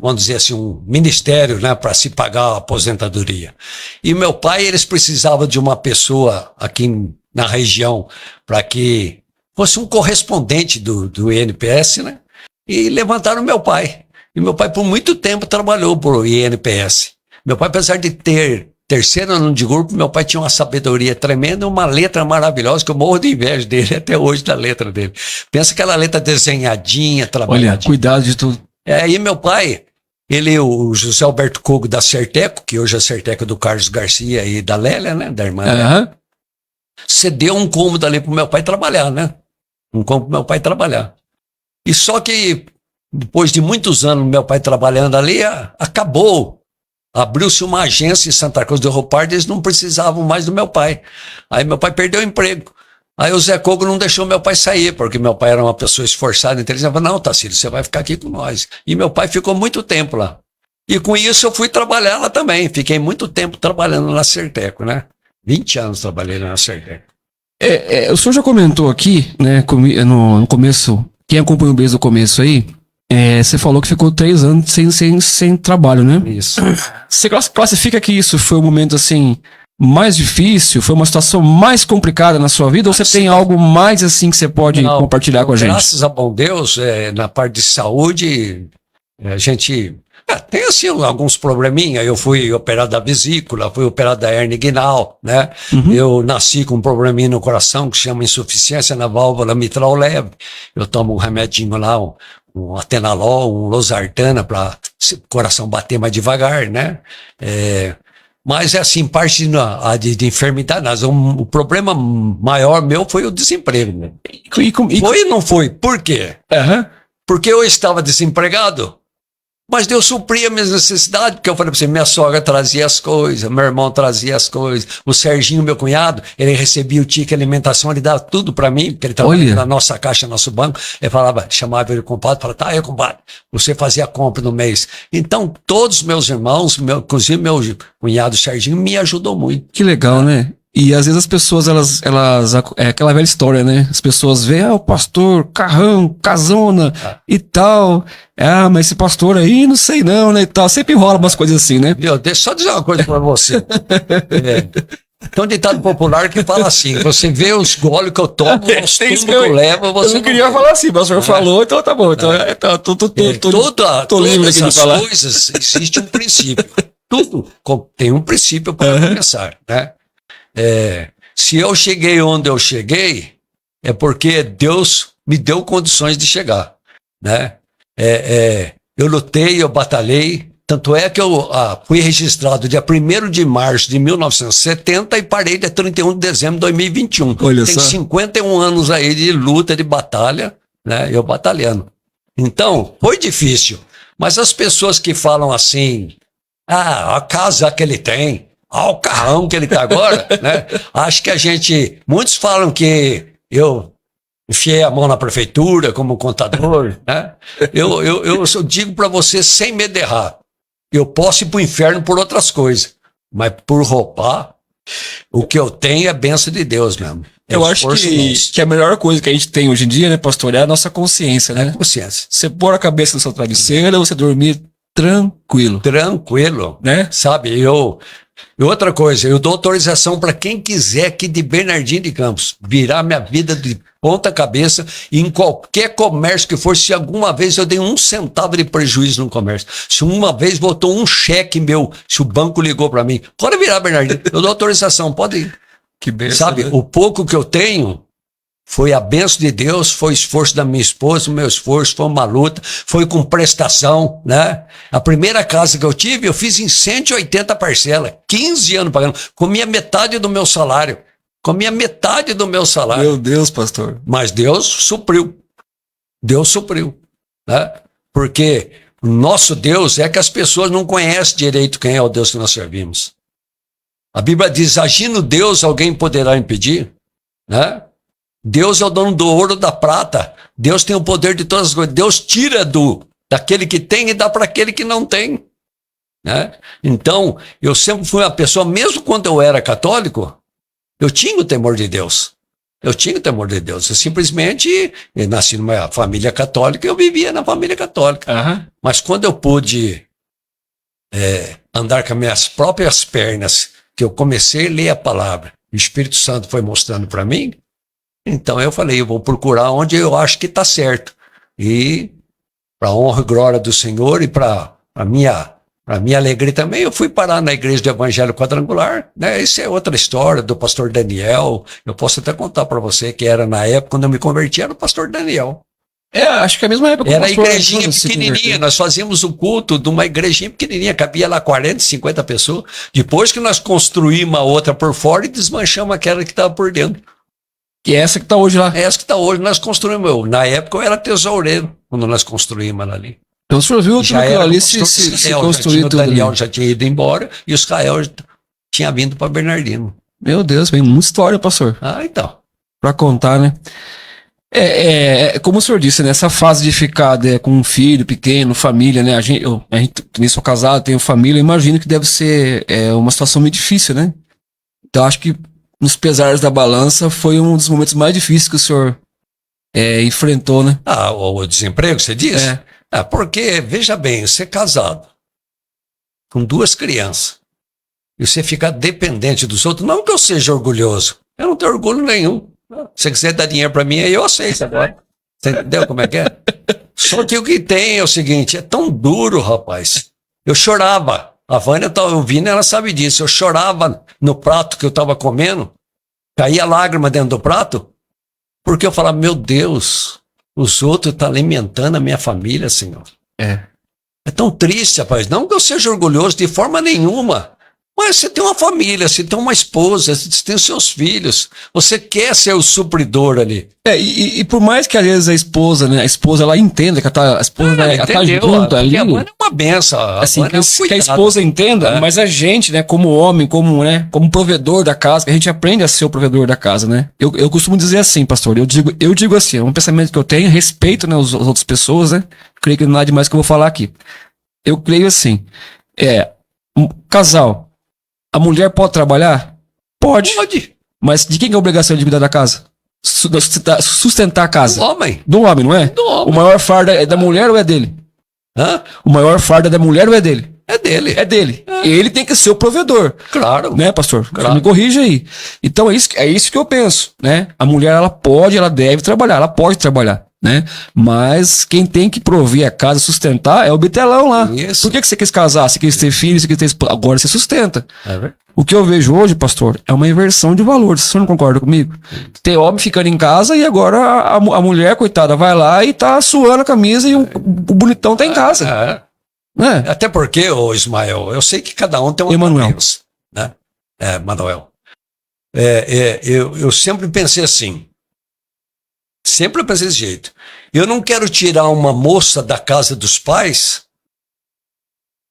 vamos dizer assim, um ministério, né, para se pagar a aposentadoria. E meu pai, eles precisavam de uma pessoa aqui na região para que fosse um correspondente do INPS, né? E levantaram meu pai. E meu pai, por muito tempo, trabalhou para o INPS. Meu pai, apesar de ter terceiro ano de grupo, meu pai tinha uma sabedoria tremenda, uma letra maravilhosa, que eu morro de inveja dele até hoje da letra dele. Pensa aquela letra desenhadinha, trabalhadinha. Olha, cuidado de tudo. E meu pai, o José Alberto Cogo da Serteco, que hoje é a Serteco do Carlos Garcia e da Lélia, né, da irmã Lélia, cedeu um cômodo ali pro meu pai trabalhar, né? Um cômodo pro meu pai trabalhar. E só que, depois de muitos anos meu pai trabalhando ali, acabou. Abriu-se uma agência em Santa Cruz do Rio Pardo, eles não precisavam mais do meu pai. Aí meu pai perdeu o emprego. Aí o Zé Cogo não deixou meu pai sair, porque meu pai era uma pessoa esforçada, então ele falou, não, Tacílio, você vai ficar aqui com nós. E meu pai ficou muito tempo lá. E com isso eu fui trabalhar lá também, fiquei muito tempo trabalhando na Serteco, né? 20 anos trabalhei na Serteco. O senhor já comentou aqui, né, no começo, quem acompanhou desde o começo aí, você falou que ficou 3 anos sem trabalho, né? Isso. Você classifica que isso foi um momento, assim, mais difícil? Foi uma situação mais complicada na sua vida? Ou você tem algo mais, assim, que você pode compartilhar com a gente? Graças a bom Deus, na parte de saúde, a gente tem, assim, alguns probleminha. Eu fui operado da vesícula, fui operado da hernia inguinal, né? Eu nasci com um probleminha no coração que chama insuficiência na válvula mitral leve. Eu tomo um remedinho lá, um atenolol, um losartana para o coração bater mais devagar, né? Mas assim, parte de enfermidade, o problema maior meu foi o desemprego. Né? Foi e não foi? Por quê? Porque eu estava desempregado, mas Deus supria minhas necessidades, porque eu falei para você, minha sogra trazia as coisas, meu irmão trazia as coisas, o Serginho, meu cunhado, ele recebia o ticket alimentação, ele dava tudo para mim, porque ele trabalhava na nossa caixa, nosso banco, ele chamava ele compadre, falava, tá aí, compadre, você fazia compra no mês. Então, todos os meus irmãos, inclusive meu cunhado Serginho, me ajudou muito. Que legal, né? E às vezes as pessoas, é aquela velha história, né? As pessoas veem, o pastor, carrão, casona e tal. Mas esse pastor aí, não sei não, né? E tal. Sempre rola umas coisas assim, né? Deixa eu só dizer uma coisa pra você. Tem um ditado popular que fala assim, você vê os goles que eu tomo, os tumbos que eu levo, você... Eu não queria falar assim, mas o senhor falou, então tá bom. Então, tô livre aqui de falar. Todas essas coisas, existe um princípio. Tudo tem um princípio para começar, né? Se eu cheguei onde eu cheguei, é porque Deus me deu condições de chegar, né? Eu lutei, eu batalhei, tanto é que eu fui registrado dia 1º de março de 1970 e parei dia 31 de dezembro de 2021. Olha Tem só. 51 anos aí de luta, de batalha, né? Eu batalhando. Então, foi difícil. Mas as pessoas que falam assim, a casa que ele tem, o carrão que ele tá agora, né? Acho que muitos falam que eu enfiei a mão na prefeitura como contador, né? Eu digo para você sem medo de errar. Eu posso ir pro inferno por outras coisas, mas por roubar, o que eu tenho é bênção de Deus mesmo. Eu acho que a melhor coisa que a gente tem hoje em dia, né, pastor, é a nossa consciência, né? Consciência. Você pôr a cabeça no seu travesseiro, você dormir tranquilo. Tranquilo, né? Sabe, e outra coisa, eu dou autorização para quem quiser aqui de Bernardino de Campos virar minha vida de ponta cabeça em qualquer comércio que for. Se alguma vez eu dei 1 centavo de prejuízo no comércio, se uma vez botou um cheque meu, se o banco ligou para mim, pode virar, Bernardino, eu dou autorização, pode ir. Que benção, Sabe, né? o pouco que eu tenho foi a bênção de Deus, foi o esforço da minha esposa, o meu esforço, foi uma luta, foi com prestação, né? A primeira casa que eu tive, eu fiz em 180 parcelas, 15 anos pagando, comia metade do meu salário. Meu Deus, pastor. Mas Deus supriu, né? Porque o nosso Deus é que as pessoas não conhecem direito quem é o Deus que nós servimos. A Bíblia diz, agindo Deus, alguém poderá impedir, né? Deus é o dono do ouro, da prata. Deus tem o poder de todas as coisas. Deus tira daquele que tem e dá para aquele que não tem, né? Então, eu sempre fui uma pessoa, mesmo quando eu era católico, eu tinha o temor de Deus. Eu simplesmente nasci numa família católica, eu vivia na família católica. Aham. Mas quando eu pude andar com as minhas próprias pernas, que eu comecei a ler a palavra, o Espírito Santo foi mostrando para mim, então eu falei, eu vou procurar onde eu acho que está certo. E para a honra e glória do Senhor e para a minha alegria também, eu fui parar na Igreja do Evangelho Quadrangular, né? Isso é outra história do pastor Daniel. Eu posso até contar para você que era na época, quando eu me converti, era o pastor Daniel. Acho que é a mesma época. Era a igrejinha pequenininha, nós fazíamos o culto de uma igrejinha pequenininha, cabia lá 40, 50 pessoas. Depois que nós construímos a outra por fora e desmanchamos aquela que estava por dentro. Que é essa que está hoje lá. Essa que está hoje, nós construímos. Na época eu era tesoureiro, quando nós construímos ela ali. Então o senhor viu tudo aquilo ali se construir tudo. O Daniel já tinha ido embora e o Israel tinha vindo para Bernardino. Meu Deus, vem muita história, pastor. Então. Para contar, né? Como o senhor disse, né? Essa fase de ficar com um filho pequeno, família, né? A gente nem sou casado, tenho família, imagino que deve ser uma situação meio difícil, né? Então acho que nos pesares da balança foi um dos momentos mais difíceis que o senhor enfrentou, né? O desemprego, você diz? Porque, veja bem, você é casado com 2 crianças e você fica dependente dos outros, não que eu seja orgulhoso, eu não tenho orgulho nenhum. Se você quiser dar dinheiro para mim, aí eu aceito agora. Você entendeu como é que é? Só que o que tem é o seguinte, é tão duro, rapaz. Eu chorava. A Vânia estava ouvindo, ela sabe disso. Eu chorava no prato que eu estava comendo, caía lágrima dentro do prato, porque eu falava, meu Deus, os outros estão alimentando a minha família, Senhor. É tão triste, rapaz. Não que eu seja orgulhoso de forma nenhuma. Mas você tem uma família, você tem uma esposa, você tem os seus filhos. Você quer ser o supridor ali. E por mais que às vezes a esposa, né? A esposa, ela entenda que a esposa tá junto ali. A Vânia é uma benção. Assim, que a esposa entenda, mas a gente, né? Como homem, como provedor da casa, que a gente aprende a ser o provedor da casa, né? Eu costumo dizer assim, pastor, eu digo assim, é um pensamento que eu tenho, respeito, né, as outras pessoas, né? Creio que não há demais que eu vou falar aqui. Eu creio assim, um casal, a mulher pode trabalhar? Pode. Mas de quem é a obrigação de cuidar da casa? Sustentar a casa? Do homem. Do homem, não é? Do homem. O maior fardo é da mulher ou é dele? O maior fardo é da mulher ou é dele? É dele. É dele. Ele tem que ser o provedor. Claro. Né, pastor? Claro. Me corrija aí. Então é isso que eu penso, né? A mulher, ela deve trabalhar, ela pode trabalhar. né? Mas quem tem que prover a casa, sustentar, é o bitelão lá. Isso. Por que você quis casar? Você quis ter filho, você quis ter esposa? Agora você sustenta. É verdade. O que eu vejo hoje, pastor, é uma inversão de valores. Você não concorda comigo? Tem homem ficando em casa e agora a mulher, coitada, vai lá e tá suando a camisa e o bonitão tá em casa. Né? Até porque, ô Ismael, eu sei que cada um tem uma Emanuel. cabeça, né? Manuel. Eu sempre pensei assim. Sempre pensei desse jeito. Eu não quero tirar uma moça da casa dos pais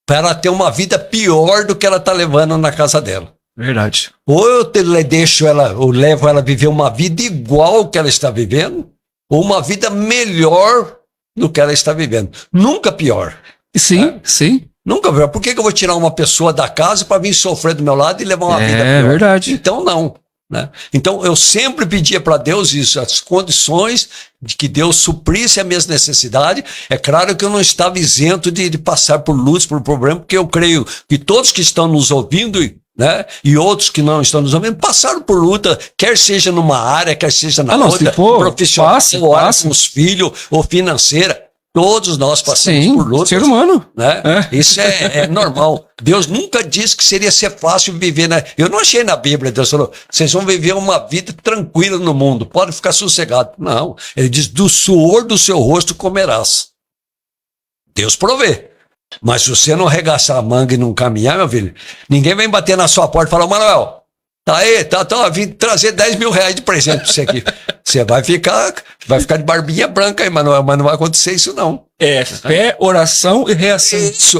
para ela ter uma vida pior do que ela está levando na casa dela. Verdade. Ou eu deixo ela, ou levo ela a viver uma vida igual que ela está vivendo, ou uma vida melhor do que ela está vivendo. Nunca pior. Sim, sim. Nunca pior. Por que eu vou tirar uma pessoa da casa para vir sofrer do meu lado e levar uma vida pior? É verdade. Então, não. Né? Então, eu sempre pedia para Deus isso, as condições de que Deus suprisse as minhas necessidades. É claro que eu não estava isento de passar por lutas, por problema, porque eu creio que todos que estão nos ouvindo, né, e outros que não estão nos ouvindo, passaram por luta, quer seja numa área, quer seja na outra, se for, profissional, ou passa. com os filhos, ou financeira. Todos nós passamos Sim, por lutas. ser humano. Né? Isso é normal. Deus nunca disse que seria ser fácil viver. Né? Eu não achei na Bíblia, Deus falou, vocês vão viver uma vida tranquila no mundo, pode ficar sossegado. Não, ele diz, do suor do seu rosto comerás. Deus provê. Mas se você não arregaçar a manga e não caminhar, meu filho, ninguém vem bater na sua porta e falar, Manuel, tá aí, vim trazer 10 mil reais de presente pra você aqui. Você vai ficar de barbinha branca aí, Manuel, mas não vai acontecer isso não. É fé, oração e reação. Isso.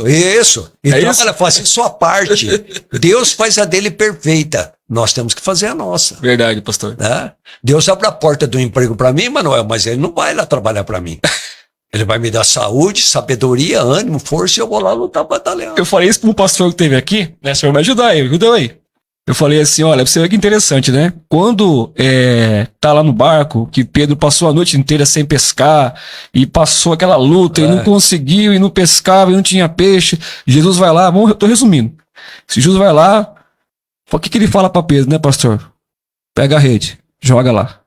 Então, isso? olha, faça a sua parte. Deus faz a dele perfeita. Nós temos que fazer a nossa. Verdade, pastor. Né? Deus abre a porta do emprego para mim, Manuel, mas ele não vai lá trabalhar para mim. Ele vai me dar saúde, sabedoria, ânimo, força e eu vou lá lutar batalhando. Eu falei isso pro pastor que teve aqui, né? O senhor me ajudar aí, ajuda aí. Eu falei assim, olha, pra você ver que interessante, né? Quando tá lá no barco, que Pedro passou a noite inteira sem pescar, e passou aquela luta, e não conseguiu, e não pescava, e não tinha peixe, Jesus vai lá, eu tô resumindo. Se Jesus vai lá, o que ele fala pra Pedro, né, pastor? Pega a rede, joga lá.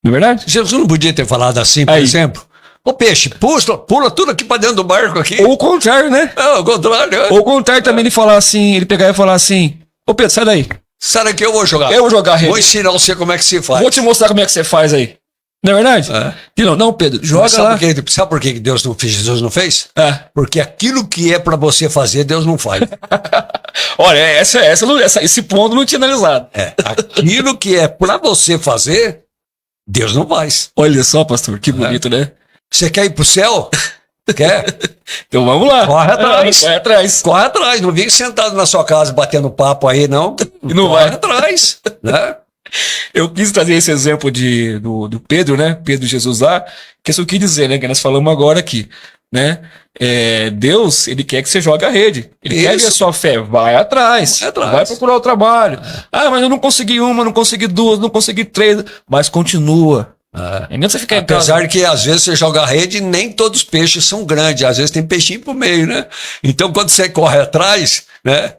Não é verdade? Jesus não podia ter falado assim, por exemplo? Ô peixe, pula tudo aqui pra dentro do barco aqui. Ou o contrário, né? Ou o contrário. Ou o contrário também, ele falar assim, ele pegar e falar assim, ô Pedro, sai daí. Sai daqui, eu vou jogar. Eu vou jogar a rede. Vou ensinar você como é que se faz. Vou te mostrar como é que você faz aí. Não é verdade? Não, Pedro, joga sabe lá. Sabe por que Deus não fez, Jesus não fez? Porque aquilo que é pra você fazer, Deus não faz. Olha, esse ponto não tinha analisado. Aquilo que é pra você fazer, Deus não faz. Olha só, pastor, que bonito, né? Você quer ir pro céu? Quer? Então vamos lá. Corre atrás. Corre atrás. Corre atrás. Não fique sentado na sua casa batendo papo aí, não. E não Corre vai. atrás. Né? Eu quis trazer esse exemplo do Pedro, né? Pedro e Jesus lá, que isso eu quis dizer, né? Que nós falamos agora aqui, né? Deus, ele quer que você jogue a rede. Ele quer ver a sua fé. Vai atrás. Vai procurar o trabalho. Mas eu não consegui uma, não consegui duas, não consegui três. Mas continua. Você ficar Apesar que às vezes você joga a rede e nem todos os peixes são grandes, às vezes tem peixinho pro meio, né? Então quando você corre atrás, né?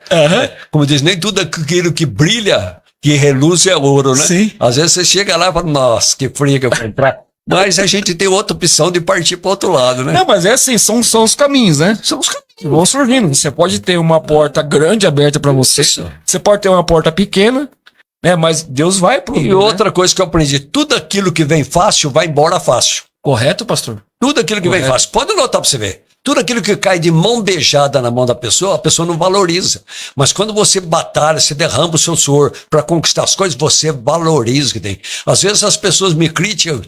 Como diz, nem tudo aquilo que brilha, que reluz é ouro, né? Sim. Às vezes você chega lá e fala, nossa, que frio que eu vou entrar. Mas a gente tem outra opção de partir pro outro lado, né? Não, mas é assim, são os caminhos, né? São os caminhos. Vão surgindo. Você pode ter uma porta grande aberta pra você. Você pode ter uma porta pequena. Mas Deus vai pro. E outra coisa que eu aprendi, tudo aquilo que vem fácil vai embora fácil. Correto, pastor? Tudo aquilo que vem fácil. Pode anotar pra você ver. Tudo aquilo que cai de mão beijada na mão da pessoa, a pessoa não valoriza. Mas quando você batalha, você derrama o seu suor para conquistar as coisas, você valoriza o que tem. Às vezes as pessoas me criticam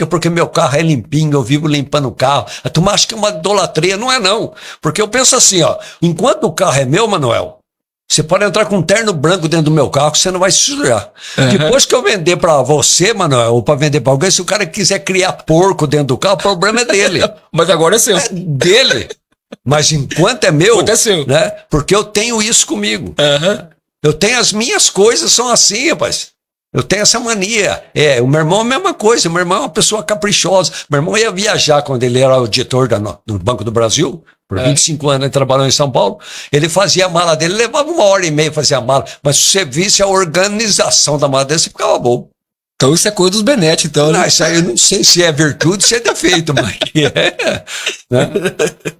porque meu carro é limpinho, eu vivo limpando o carro. A turma acha que é uma idolatria. Não é não. Porque eu penso assim, ó, enquanto o carro é meu, Manuel, você pode entrar com um terno branco dentro do meu carro que você não vai se sujar. Depois que eu vender para você, Manuel, ou para vender para alguém, se o cara quiser criar porco dentro do carro, o problema é dele. Mas agora é seu. É dele. Mas enquanto é meu, é seu. Né? Porque eu tenho isso comigo. Eu tenho as minhas coisas, são assim, rapaz. Eu tenho essa mania. O meu irmão é a mesma coisa. O meu irmão é uma pessoa caprichosa. Meu irmão ia viajar quando ele era auditor do Banco do Brasil. Por 25 anos ele trabalhou em São Paulo. Ele fazia a mala dele, levava 1h30 fazer a mala. Mas se você visse a organização da mala dele, você ficava bobo. Então isso é coisa dos Benetti, então. Não, Né? isso aí eu não sei se é virtude, se é defeito, mas né?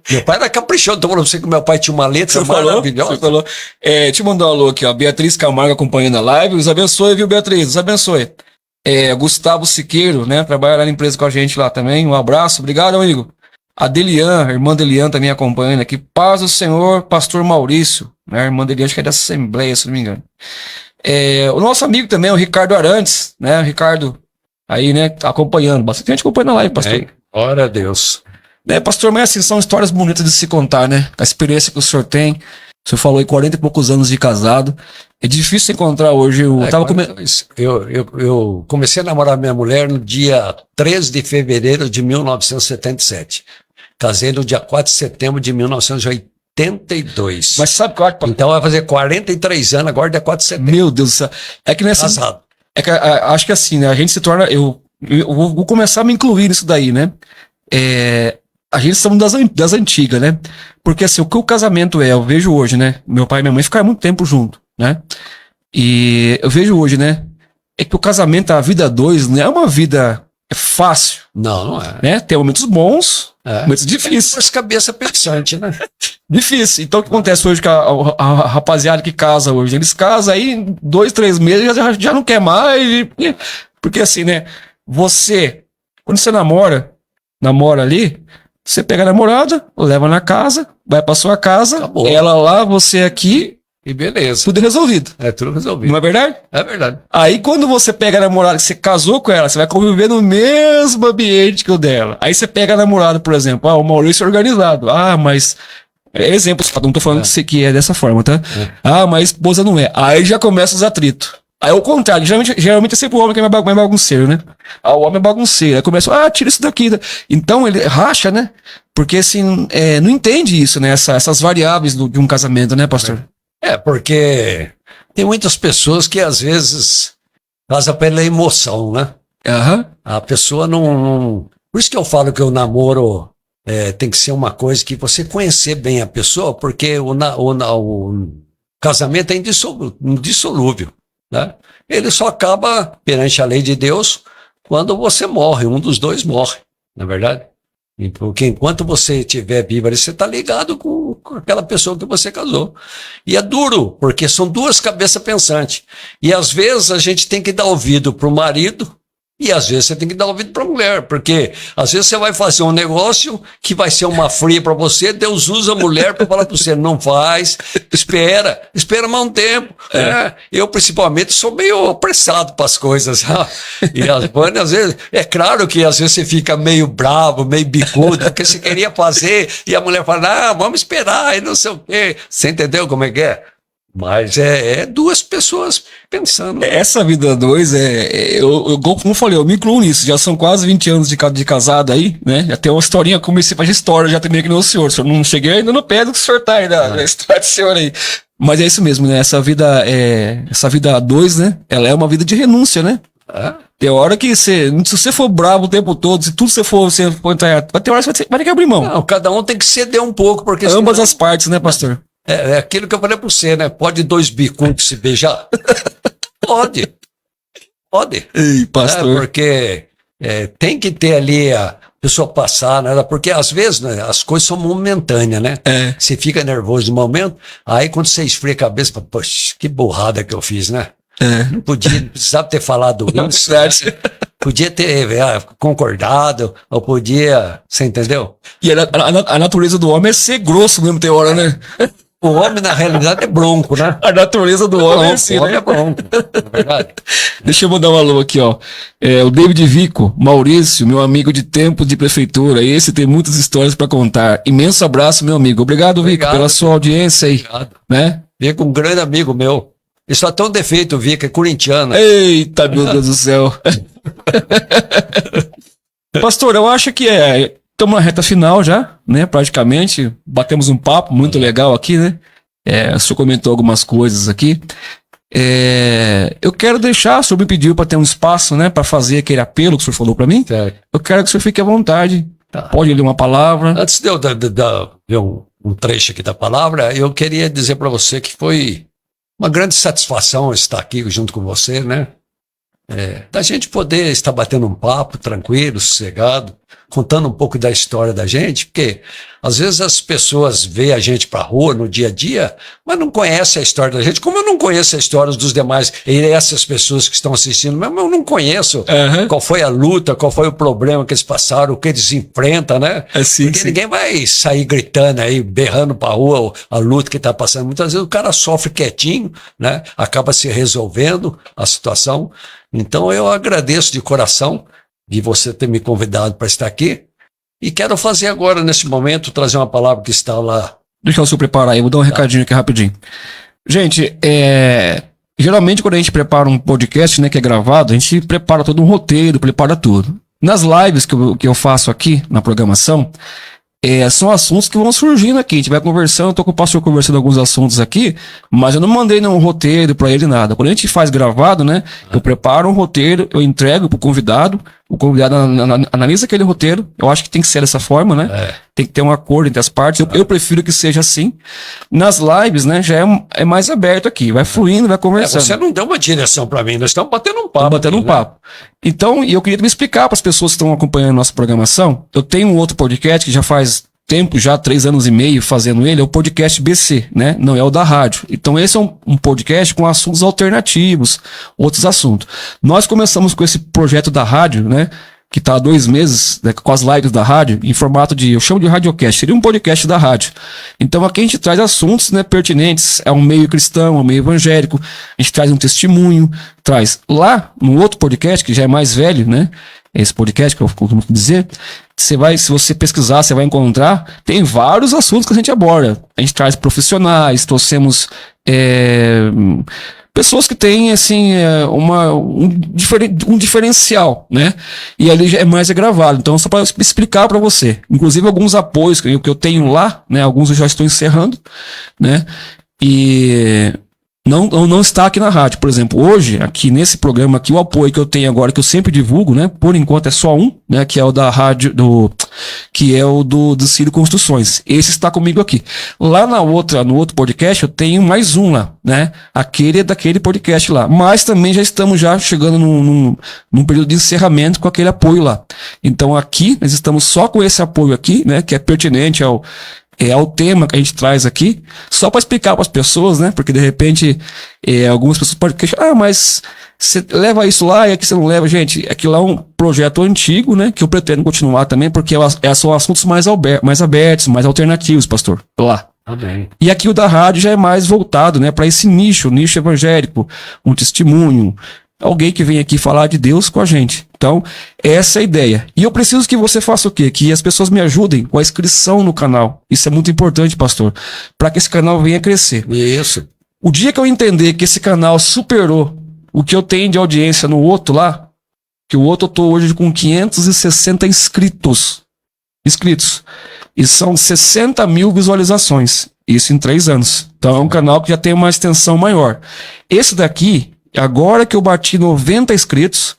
Meu pai era caprichoso, tô falando pra você que meu pai tinha uma letra maravilhosa. Você falou. Deixa eu mandar um alô aqui, ó. Beatriz Camargo acompanhando a live. Os abençoe, viu, Beatriz? Os abençoe. Gustavo Siqueiro, né? Trabalha lá na empresa com a gente lá também. Um abraço, obrigado, amigo. A Delian, a irmã Delian também acompanhando aqui. Paz do Senhor, pastor Maurício. Né? A irmã Delian, acho que é da Assembleia, se não me engano. O nosso amigo também, o Ricardo Arantes, né? O Ricardo aí, né? Tá acompanhando. Bastante gente acompanhando a live, pastor. Glória a Deus. Pastor, mas assim, são histórias bonitas de se contar, né? A experiência que o senhor tem. O senhor falou aí 40 e poucos anos de casado. É difícil encontrar hoje. Eu comecei a namorar minha mulher no dia 13 de fevereiro de 1977. Casei no dia 4 de setembro de 1982. Mas sabe que eu acho que... Então vai fazer 43 anos agora, dia 4 de setembro. Meu Deus do céu. É que nessa... Casado. Acho que assim, né? A gente se torna... Eu vou começar a me incluir nisso daí, né? A gente estamos das antigas, né? Porque assim, o que o casamento eu vejo hoje, né? Meu pai e minha mãe ficaram muito tempo junto, né? E eu vejo hoje, né? É que o casamento, a vida a dois, não é uma vida fácil. Não é. Né? Tem momentos bons, momentos difíceis. As cabeça pensante, né? Difícil. Então o que acontece hoje com a rapaziada que casa hoje? Eles casam aí 2, 3 meses já não quer mais. Porque assim, né? Quando você namora ali, você pega a namorada, leva na casa, vai pra sua casa, acabou. Ela lá, você aqui, e beleza. tudo resolvido. Tudo resolvido. Não é verdade? É verdade. Aí quando você pega a namorada, que você casou com ela, você vai conviver no mesmo ambiente que o dela. Aí você pega a namorada, por exemplo, o Maurício é organizado. Mas... exemplos, não tô falando que é dessa forma, tá? Mas a esposa não é. Aí já começa os atritos. Aí é o contrário, geralmente é sempre o homem que é mais bagunceiro, né? O homem é bagunceiro. Aí começa, tira isso daqui. Então ele racha, né? Porque assim, não entende isso, né? Essas variáveis de um casamento, né, pastor? Porque tem muitas pessoas que às vezes casam pela emoção, né? A pessoa não... Por isso que eu falo que o namoro tem que ser uma coisa que você conhecer bem a pessoa, porque o casamento é indissolúvel. Né? Ele só acaba perante a lei de Deus quando você morre, um dos dois morre, não é verdade? Porque enquanto você estiver vivo, você está ligado com aquela pessoa que você casou. E é duro, porque são duas cabeças pensantes. E às vezes a gente tem que dar ouvido para o marido, e às vezes você tem que dar ouvido para a mulher, porque às vezes você vai fazer um negócio que vai ser uma fria para você, Deus usa a mulher para falar para você, não faz, espera mais um tempo. Eu, principalmente, sou meio apressado para as coisas. E às vezes, é claro que às vezes você fica meio bravo, meio bicudo, porque você queria fazer, e a mulher fala, vamos esperar, e não sei o quê. Você entendeu como é que é? Mas é duas pessoas pensando. Essa vida a dois como eu falei, eu me incluo nisso. Já são quase 20 anos de casado aí, né? Já tem uma historinha, comecei a fazer história, já também aqui no senhor. O senhor não cheguei ainda no pé do que o senhor tá aí, da história do senhor aí. Mas é isso mesmo, né? Essa vida a dois, né? Ela é uma vida de renúncia, né? Tem hora que se você for bravo o tempo todo, se tudo você for entrar, vai ter hora que você vai ter que abrir mão. Não, cada um tem que ceder um pouco, porque ambas as partes, né, pastor? É aquilo que eu falei pra você, né? Pode dois bicudos se beijar? Pode. Ei, pastor. Porque tem que ter ali a pessoa passar, né? Porque às vezes, né, as coisas são momentâneas, né? Você fica nervoso no momento, aí quando você esfria a cabeça, poxa, que burrada que eu fiz, né? Não precisava ter falado isso, né? Podia ter concordado, ou podia, você entendeu? E a natureza do homem é ser grosso mesmo, tem hora, né? O homem, na realidade, é bronco, né? A natureza do homem é assim, o homem né? é bronco, na verdade. Deixa eu mandar um alô aqui, ó. O David Vico, Maurício, meu amigo de tempo de prefeitura. Esse tem muitas histórias para contar. Imenso abraço, meu amigo. Obrigado, Vico, pela sua audiência aí. Obrigado. Né? Vico, um grande amigo meu. Ele só tem um defeito, Vico, é corintiano. Eita, meu Deus do céu. Pastor, eu acho que estamos na reta final já, né? Praticamente. Batemos um papo muito legal aqui, né? O senhor comentou algumas coisas aqui. Eu quero deixar, o senhor me pediu para ter um espaço, né? Para fazer aquele apelo que o senhor falou para mim. Certo. Eu quero que o senhor fique à vontade. Tá. Pode ler uma palavra. Antes de eu ver um trecho aqui da palavra, eu queria dizer para você que foi uma grande satisfação estar aqui junto com você, né? Da gente poder estar batendo um papo tranquilo, sossegado, contando um pouco da história da gente, porque às vezes as pessoas veem a gente pra rua no dia a dia, mas não conhecem a história da gente, como eu não conheço a história dos demais, e essas pessoas que estão assistindo, mesmo eu não conheço qual foi a luta, qual foi o problema que eles passaram, o que eles enfrentam, né? Porque ninguém vai sair gritando aí, berrando pra rua a luta que tá passando. Muitas vezes o cara sofre quietinho, né? Acaba se resolvendo a situação. Então eu agradeço de coração de você ter me convidado para estar aqui e quero fazer agora, nesse momento, trazer uma palavra que está lá. Deixa eu se preparar aí, vou dar um recadinho aqui rapidinho. Gente, geralmente quando a gente prepara um podcast, né, que é gravado, a gente prepara todo um roteiro, prepara tudo. Nas lives que eu faço aqui na programação, são assuntos que vão surgindo aqui. A gente vai conversando, eu tô com o pastor conversando alguns assuntos aqui, mas eu não mandei nenhum roteiro pra ele, nada. Quando a gente faz gravado, né, eu preparo um roteiro, eu entrego pro convidado, o convidado analisa aquele roteiro, eu acho que tem que ser dessa forma, né? Tem que ter um acordo entre as partes, eu prefiro que seja assim. Nas lives, né, já é mais aberto aqui, vai fluindo, vai conversando. Você não deu uma direção pra mim, nós estamos batendo um papo. Estamos batendo um papo. Então, e eu queria me explicar para as pessoas que estão acompanhando a nossa programação, eu tenho um outro podcast que já faz tempo, já 3 anos e meio fazendo ele, é o podcast BC, né? Não é o da rádio. Então esse é um podcast com assuntos alternativos, outros assuntos. Nós começamos com esse projeto da rádio, né? Que está há 2 meses, né, com as lives da rádio, em formato eu chamo de radiocast, seria um podcast da rádio. Então aqui a gente traz assuntos, né, pertinentes, é um meio cristão, é um meio evangélico, a gente traz um testemunho, traz lá no outro podcast, que já é mais velho, né, esse podcast que eu costumo dizer, se você pesquisar, você vai encontrar, tem vários assuntos que a gente aborda. A gente traz profissionais, trouxemos pessoas que têm, assim, um diferencial, né? E ali já é mais gravado. Então, só para explicar para você. Inclusive, alguns apoios que eu tenho lá, né? Alguns eu já estou encerrando, né? E não está aqui na rádio. Por exemplo, hoje, aqui nesse programa aqui, o apoio que eu tenho agora, que eu sempre divulgo, né? Por enquanto é só um, né? Que é o da rádio, que é o do Ciro Construções. Esse está comigo aqui. Lá no outro podcast, eu tenho mais um lá, né? Aquele é daquele podcast lá. Mas também já estamos chegando num período de encerramento com aquele apoio lá. Então aqui, nós estamos só com esse apoio aqui, né? Que é pertinente ao tema que a gente traz aqui, só para explicar para as pessoas, né? Porque de repente algumas pessoas podem questionar, mas você leva isso lá e aqui você não leva. Gente, aquilo lá é um projeto antigo, né? Que eu pretendo continuar também, porque são assuntos mais abertos, mais alternativos, pastor. Lá. Amém. E aqui o da rádio já é mais voltado, né? Para esse nicho evangélico, um testemunho, alguém que vem aqui falar de Deus com a gente. Então, essa é a ideia. E eu preciso que você faça o quê? Que as pessoas me ajudem com a inscrição no canal. Isso é muito importante, pastor, para que esse canal venha crescer. Isso. O dia que eu entender que esse canal superou o que eu tenho de audiência no outro lá, que o outro eu tô hoje com 560 inscritos. E são 60 mil visualizações. Isso em 3 anos. Então é um canal que já tem uma extensão maior. Esse daqui, agora que eu bati 90 inscritos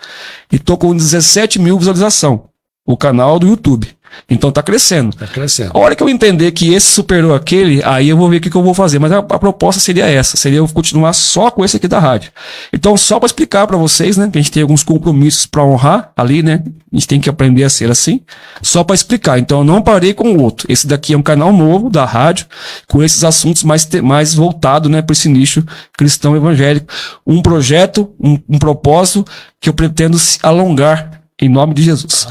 e tô com 17 mil visualização. O canal do YouTube. Então tá crescendo. Tá crescendo. A hora que eu entender que esse superou aquele, aí eu vou ver o que eu vou fazer. Mas a proposta seria essa. Seria eu continuar só com esse aqui da rádio. Então, só para explicar para vocês, né? Que a gente tem alguns compromissos para honrar ali, né? A gente tem que aprender a ser assim. Só para explicar. Então, eu não parei com o outro. Esse daqui é um canal novo da rádio, com esses assuntos mais voltado, né? Para esse nicho cristão evangélico. Um projeto, um propósito que eu pretendo se alongar em nome de Jesus.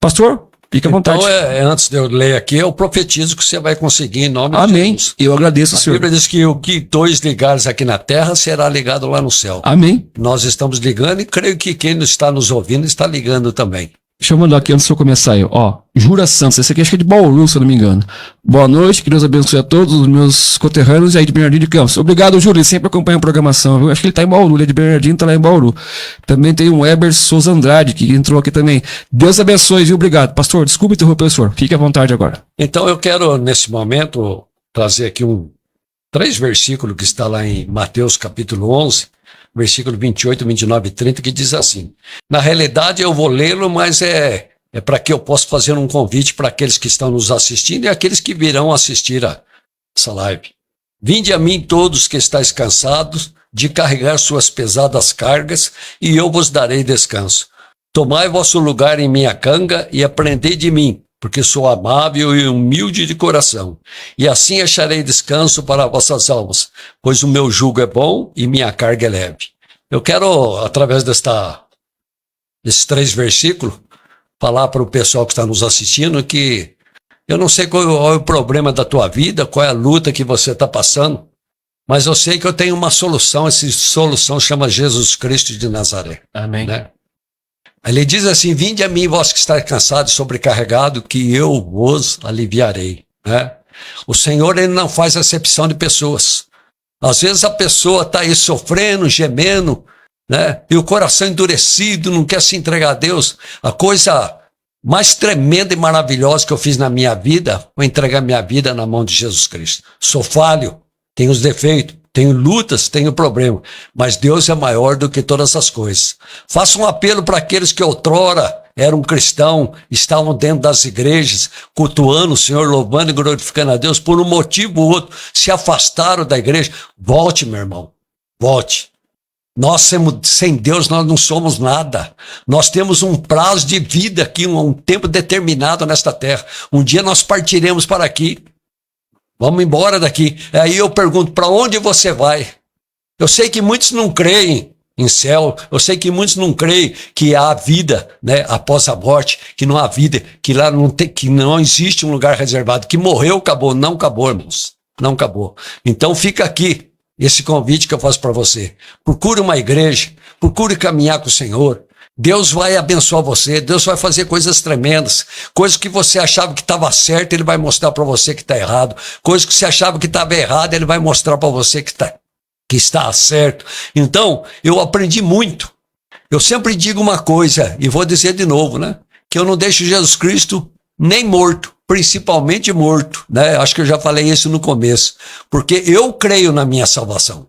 Pastor, fique à vontade. Então, antes de eu ler aqui, eu profetizo que você vai conseguir em nome Amém. de Jesus. Eu agradeço, A Senhor. Bíblia diz que o que 2 ligares aqui na terra será ligado lá no céu. Amém. Nós estamos ligando e creio que quem está nos ouvindo está ligando também. Deixa eu mandar aqui antes de eu começar aí, ó. Jura Santos, esse aqui acho que é de Bauru, se eu não me engano. Boa noite, que Deus abençoe a todos os meus conterrâneos aí de Bernardino de Campos. Obrigado, Júlio, ele sempre acompanha a programação, viu? Acho que ele tá em Bauru, ele é de Bernardino, tá lá em Bauru. Também tem um Weber Souza Andrade, que entrou aqui também. Deus abençoe, viu? Obrigado. Pastor, desculpe interromper o senhor. Fique à vontade agora. Então eu quero, nesse momento, trazer aqui 3 versículos que está lá em Mateus capítulo 11, versículo 28, 29 e 30, que diz assim: na realidade eu vou lê-lo, mas é para que eu possa fazer um convite para aqueles que estão nos assistindo e aqueles que virão assistir a essa live. Vinde a mim todos que estáis cansados de carregar suas pesadas cargas, e eu vos darei descanso. Tomai vosso lugar em minha canga e aprendei de mim, porque sou amável e humilde de coração, e assim acharei descanso para vossas almas, pois o meu jugo é bom e minha carga é leve. Eu quero, através desses 3 versículos, falar para o pessoal que está nos assistindo que eu não sei qual é o problema da tua vida, qual é a luta que você está passando, mas eu sei que eu tenho uma solução. Essa solução chama Jesus Cristo de Nazaré. Amém. Né? Ele diz assim: vinde a mim, vós que estáis cansados e sobrecarregados, que eu vos aliviarei. Né? O Senhor, ele não faz acepção de pessoas. Às vezes a pessoa está aí sofrendo, gemendo, né? E o coração endurecido, não quer se entregar a Deus. A coisa mais tremenda e maravilhosa que eu fiz na minha vida foi entregar minha vida na mão de Jesus Cristo. Sou falho, tenho os defeitos, tenho lutas, tenho problemas, mas Deus é maior do que todas as coisas. Faço um apelo para aqueles que outrora eram cristãos, estavam dentro das igrejas, cultuando o Senhor, louvando e glorificando a Deus, por um motivo ou outro, se afastaram da igreja. Volte, meu irmão, volte. Nós, sem Deus, nós não somos nada. Nós temos um prazo de vida aqui, um tempo determinado nesta terra. Um dia nós partiremos para aqui. Vamos embora daqui. Aí eu pergunto, para onde você vai? Eu sei que muitos não creem em céu, eu sei que muitos não creem que há vida, né, após a morte, que não há vida, que lá não tem, que não existe um lugar reservado, que morreu, acabou. Não acabou, irmãos. Não acabou. Então fica aqui esse convite que eu faço para você. Procure uma igreja, procure caminhar com o Senhor. Deus vai abençoar você, Deus vai fazer coisas tremendas, coisas que você achava que estava certo, Ele vai mostrar para você que está errado, coisas que você achava que estava errado, Ele vai mostrar para você que está certo. Então, eu aprendi muito. Eu sempre digo uma coisa, e vou dizer de novo, né? Que eu não deixo Jesus Cristo nem morto, principalmente morto, né? Acho que eu já falei isso no começo, porque eu creio na minha salvação.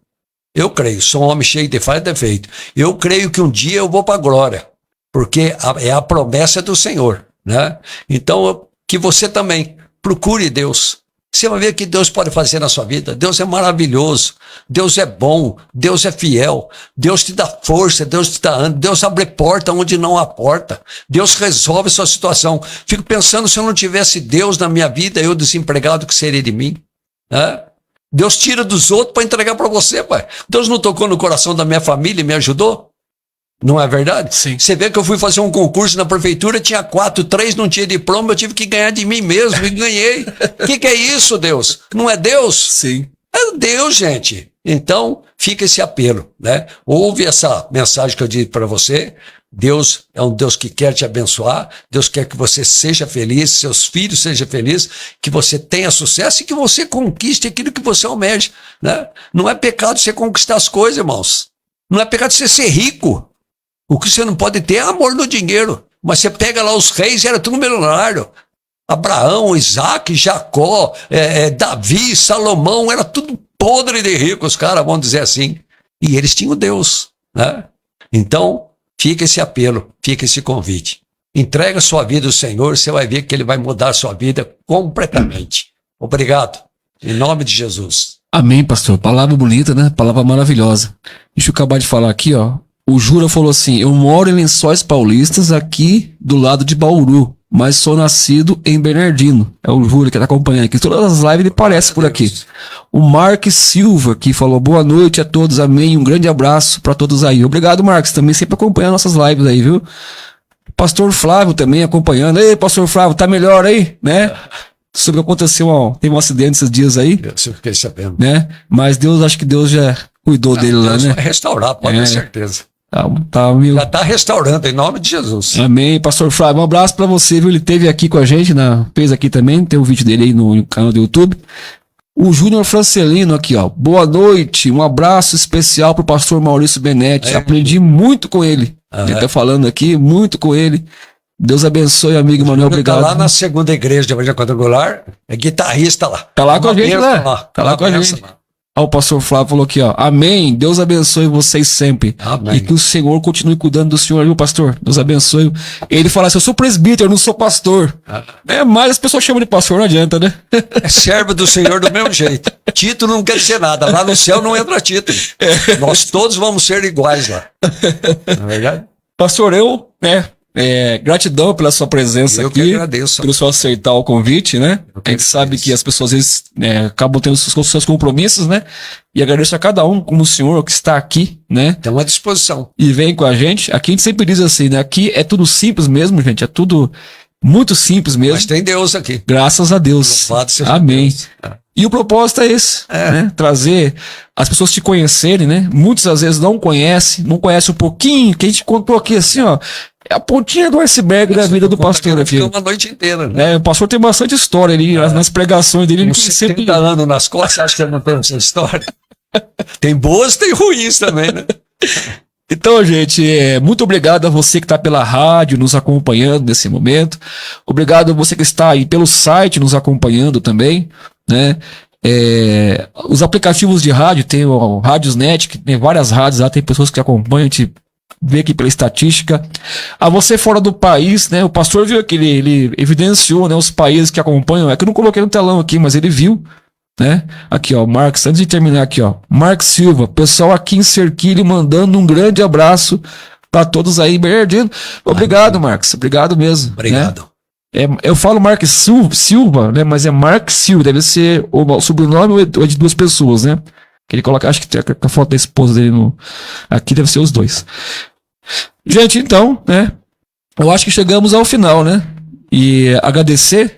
Eu creio, sou um homem cheio de falha e defeito. Eu creio que um dia eu vou para a glória, porque é a promessa do Senhor, né? Então, que você também procure Deus. Você vai ver o que Deus pode fazer na sua vida. Deus é maravilhoso, Deus é bom, Deus é fiel, Deus te dá força, Deus te dá ânimo, Deus abre porta onde não há porta, Deus resolve sua situação. Fico pensando, se eu não tivesse Deus na minha vida, eu desempregado, que seria de mim? Né? Deus tira dos outros para entregar para você, pai. Deus não tocou no coração da minha família e me ajudou? Não é verdade? Sim. Você vê que eu fui fazer um concurso na prefeitura, tinha 4, 3 não tinha diploma, eu tive que ganhar de mim mesmo e ganhei. O que é isso, Deus? Não é Deus? Sim. É Deus, gente. Então, fica esse apelo, né? Ouve essa mensagem que eu disse para você. Deus é um Deus que quer te abençoar, Deus quer que você seja feliz, seus filhos sejam felizes, que você tenha sucesso e que você conquiste aquilo que você almeja, né? Não é pecado você conquistar as coisas, irmãos. Não é pecado você ser rico. O que você não pode ter é amor no dinheiro. Mas você pega lá os reis, era tudo milionário. Abraão, Isaac, Jacó, Davi, Salomão, era tudo podre de rico, os caras vão dizer assim. E eles tinham Deus, né? Então, fica esse apelo, fica esse convite. Entrega sua vida ao Senhor, você vai ver que Ele vai mudar a sua vida completamente. Obrigado. Em nome de Jesus. Amém, pastor. Palavra bonita, né? Palavra maravilhosa. Deixa eu acabar de falar aqui, ó. O Jura falou assim: eu moro em Lençóis Paulistas, aqui do lado de Bauru, mas sou nascido em Bernardino. É o Jura que tá acompanhando aqui. Todas as lives ele aparece por aqui. O Marques Silva que falou: boa noite a todos, amém. Um grande abraço para todos aí. Obrigado, Marques, também sempre acompanhando nossas lives aí, viu? Pastor Flávio também acompanhando. Ei, pastor Flávio, tá melhor aí, né? Sobre o que aconteceu, ó, teve um acidente esses dias aí. Eu fiquei sabendo. Né? Mas Deus, acho que Deus já cuidou dele lá, Deus né? vai restaurar, pode ter certeza. Tá meio... Já está restaurando, em nome de Jesus. Amém, pastor Flávio. Um abraço pra você, viu? Ele esteve aqui com a gente, fez aqui também, tem um vídeo dele aí no canal do YouTube. O Júnior Francelino aqui, ó. Boa noite, um abraço especial pro pastor Maurício Benetti. Aprendi muito com ele. Ele tá falando aqui, muito com ele. Deus abençoe, amigo Manuel, obrigado. Tá lá na segunda igreja de Evangelho Quadrangular, é guitarrista lá. Tá lá com a gente, né? Tá lá com a gente. Aí o pastor Flávio falou aqui, ó. Amém. Deus abençoe vocês sempre. Amém. E que o Senhor continue cuidando do senhor, viu, pastor? Deus abençoe. Ele fala assim, eu sou presbítero, eu não sou pastor. Mas as pessoas chamam de pastor, não adianta, né? É servo do Senhor do mesmo jeito. Título não quer dizer nada. Lá no céu não entra título. Nós todos vamos ser iguais lá. Não é verdade? Pastor, gratidão pela sua presença Eu aqui. que agradeço. Pelo seu aceitar o convite, né? A gente sabe que as pessoas às vezes acabam tendo seus compromissos, né? E agradeço a cada um, como o senhor que está aqui, né? Estamos à disposição. E vem com a gente. Aqui a gente sempre diz assim, né? Aqui é tudo simples mesmo, gente. É tudo muito simples mesmo. Mas tem Deus aqui. Graças a Deus. Louvado seja Amém. Deus. E o propósito é esse, né? Trazer as pessoas te conhecerem, né? Muitas às vezes não conhecem um pouquinho, que a gente contou aqui assim, ó. É a pontinha do iceberg da vida do pastor aqui. Fica uma noite inteira, né? O pastor tem bastante história ali, nas pregações dele. Ele Com 70 anos nas costas, acho que ele não tem essa história. Tem boas, tem ruins também, né? Então, gente, muito obrigado a você que está pela rádio nos acompanhando nesse momento. Obrigado a você que está aí pelo site nos acompanhando também, né? Os aplicativos de rádio, tem o Radiosnet, que tem várias rádios lá, tem pessoas que acompanham, a gente vê aqui pela estatística. A você fora do país, né? O pastor viu que ele evidenciou, né, os países que acompanham. É que eu não coloquei no telão aqui, mas ele viu, né? Aqui, ó, Marcos, antes de terminar aqui, ó, Marcos Silva, pessoal aqui em Serquilho mandando um grande abraço para todos aí, Bernardino. Obrigado, Marcos, obrigado mesmo. Obrigado. Né? Eu falo Marcos Silva, né? Mas é Marcos Silva, deve ser o sobrenome ou é de duas pessoas, né? Que ele coloca, acho que tem a foto da esposa dele aqui, deve ser os dois. Gente, então, né? Eu acho que chegamos ao final, né? E agradecer,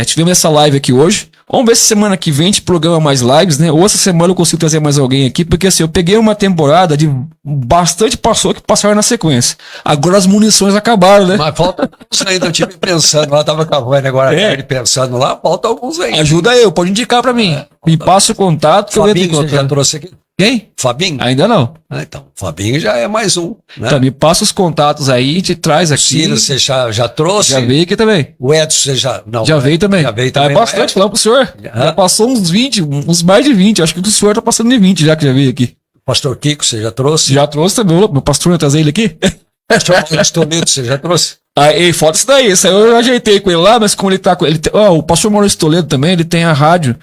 tivemos essa live aqui hoje. Vamos ver se semana que vem a gente programa mais lives, né? Ou essa semana eu consigo trazer mais alguém aqui, porque assim, eu peguei uma temporada de bastante pessoas que passaram na sequência. Agora as munições acabaram, né? Mas falta alguns ainda, eu tive pensando lá, tava com a Vânia agora tarde pensando lá, falta alguns ainda. Ajuda eu, pode indicar pra mim. Me passa o contato que Fabinho, eu você já trouxe aqui? Quem? Fabinho? Ainda não. Então, Fabinho já é mais um, né? Então, me passa os contatos aí, te traz aqui. Ciro, você já trouxe? Já veio aqui também. O Edson, você já... Não, Já veio também. Já veio também. É bastante, falando pro senhor. Já passou uns 20, uns mais de 20. Acho que o senhor tá passando de 20 já que já veio aqui. Pastor Kiko, você já trouxe? Já trouxe também. Meu pastor vai trazer ele aqui. Pastor Toledo, você já trouxe? Aí, foda isso daí. Isso aí eu ajeitei com ele lá, mas como ele tá com ele. O pastor Maurício Toledo também, ele tem a rádio,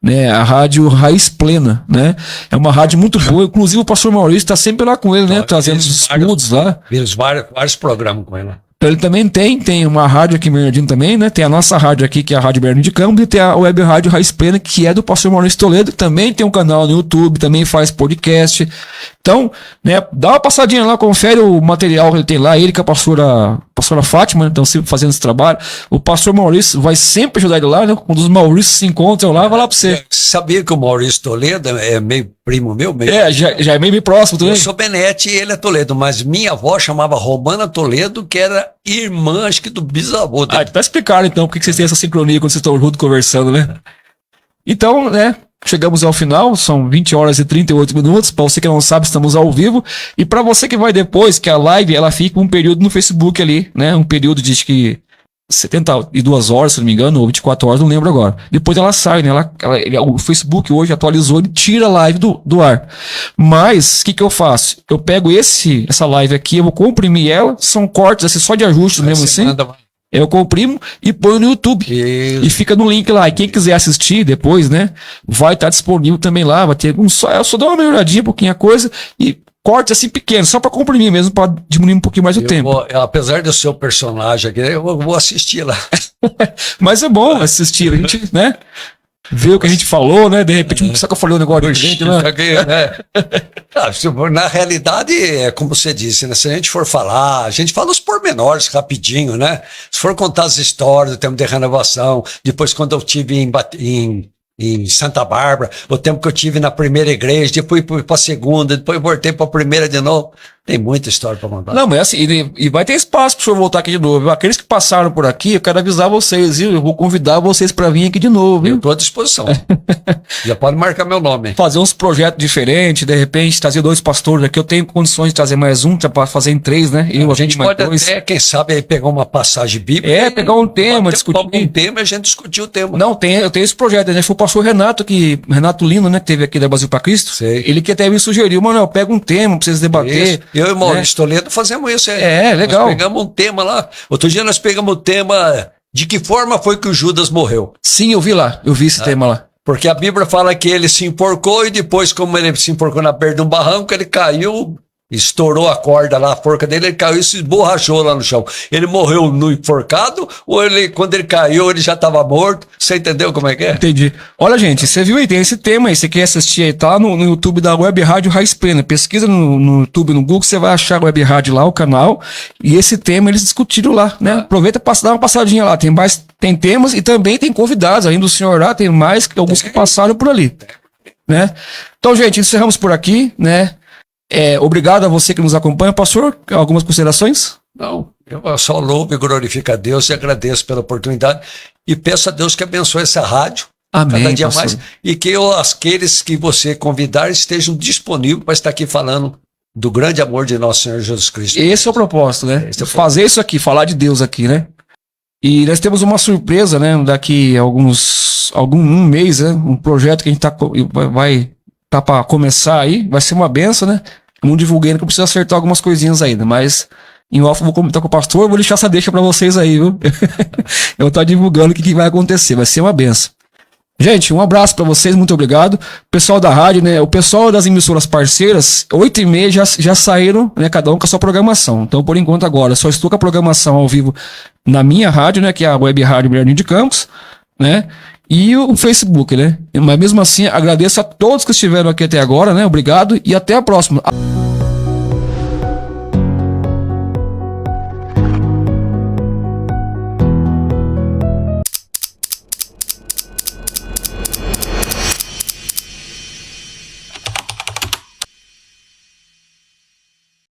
né? A rádio Raiz Plena, né? É uma rádio muito boa. Inclusive, o pastor Maurício tá sempre lá com ele, né? Trazendo os estudos lá. Vimos vários programas com ele lá. Ele também tem uma rádio aqui em Bernardino também, né? Tem a nossa rádio aqui, que é a Rádio Bernardino de Campos, e tem a web rádio Raiz Plena, que é do pastor Maurício Toledo, que também tem um canal no YouTube, também faz podcast. Então, né, dá uma passadinha lá, confere o material que ele tem lá, ele que é a pastora Fátima, né, então sempre fazendo esse trabalho. O pastor Maurício vai sempre ajudar ele lá, né? Quando os Maurícios se encontram lá, vai lá pra você. Sabia que o Maurício Toledo é meio primo meu? Já é meio próximo também. Eu sou Benete e ele é Toledo, mas minha avó chamava Romana Toledo, que era irmã, acho que do bisavô dele. Tá explicado então por que vocês têm essa sincronia quando vocês estão juntos conversando, né? Então, né, chegamos ao final, são 20 horas e 38 minutos, para você que não sabe, estamos ao vivo, e para você que vai depois, que a live, ela fica um período no Facebook ali, né, um período de acho que 72 horas, se não me engano, ou 24 horas, não lembro agora. Depois ela sai, né, o Facebook hoje atualizou, ele tira a live do ar. Mas, o que eu faço? Eu pego essa live aqui, eu vou comprimir ela, são cortes assim, só de ajustes mesmo assim. Eu comprimo e ponho no YouTube. Isso. E fica no link lá. E quem quiser assistir depois, né? Vai estar disponível também lá. Vai ter eu só dou uma melhoradinha, um pouquinho a coisa. E cortes assim pequenos, só para comprimir mesmo, para diminuir um pouquinho mais o tempo. Apesar do seu personagem aqui, eu vou assistir lá. Mas é bom assistir. A gente, né? Ver o que a gente falou, né? De repente, só que eu falei um negócio diferente, né? Na realidade, é como você disse, né? Se a gente for falar, a gente fala os pormenores rapidinho, né? Se for contar as histórias do tempo de renovação, depois quando eu tive em Santa Bárbara, o tempo que eu tive na primeira igreja, depois fui para a segunda, depois voltei para a primeira de novo. Tem muita história para contar. Não, mas assim, e vai ter espaço para o senhor voltar aqui de novo. Aqueles que passaram por aqui, eu quero avisar vocês, viu? Eu vou convidar vocês para vir aqui de novo, viu? Eu estou à disposição. Já pode marcar meu nome. Fazer uns projetos diferentes, de repente, trazer 2 pastores aqui. Eu tenho condições de trazer mais um, para fazer em 3, né? E A gente mais pode 2. até, quem sabe, aí pegar uma passagem bíblica. Pegar um tema, discutir. Um tema e a gente discutir o tema. Não, eu tenho esse projeto, né? Foi o pastor Renato Lino, né? Que teve aqui da Brasil para Cristo. Sei. Ele que até me sugeriu, Manuel, pega um tema pra vocês debater. Isso. Eu e o Maurício Toledo fazemos isso. Legal. Nós pegamos um tema lá. Outro dia nós pegamos o tema de que forma foi que o Judas morreu. Sim, eu vi esse tema lá. Porque a Bíblia fala que ele se enforcou e depois, como ele se enforcou na beira de um barranco, ele caiu, estourou a corda lá, a forca dele, ele caiu e se esborrachou lá no chão. Ele morreu no enforcado ou quando ele caiu, ele já estava morto? Você entendeu como é que é? Entendi. Olha, gente, você viu aí, tem esse tema aí, você quer assistir aí, tá no YouTube da Web Rádio Raiz Plena. Pesquisa no YouTube, no Google, você vai achar a Web Rádio lá, o canal, e esse tema eles discutiram lá, né? Aproveita para dar uma passadinha lá, tem temas e também tem convidados, além do senhor lá, tem mais alguns que passaram por ali, né? Então, gente, encerramos por aqui, né? Obrigado a você que nos acompanha. Pastor, algumas considerações? Não, eu só louvo e glorifico a Deus e agradeço pela oportunidade e peço a Deus que abençoe essa rádio. Amém, cada dia pastor. mais, e que aqueles que você convidar estejam disponíveis para estar aqui falando do grande amor de nosso Senhor Jesus Cristo. Esse é o propósito, né? Fazer isso aqui, falar de Deus aqui, né? E nós temos uma surpresa, né? Daqui a um mês, né? Um projeto que a gente vai para começar aí, vai ser uma benção, né? Não divulguei, que eu preciso acertar algumas coisinhas ainda, mas em off eu vou comentar com o pastor, vou deixar essa deixa para vocês aí, viu? Eu tô divulgando o que vai acontecer, vai ser uma benção. Gente, um abraço para vocês, muito obrigado. Pessoal da rádio, né? O pessoal das emissoras parceiras, 8h30 já saíram, né? Cada um com a sua programação. Então, por enquanto agora, só estou com a programação ao vivo na minha rádio, né? Que é a Web Rádio Bernardino de Campos, né? E o Facebook, né? Mas mesmo assim, agradeço a todos que estiveram aqui até agora, né? Obrigado e até a próxima.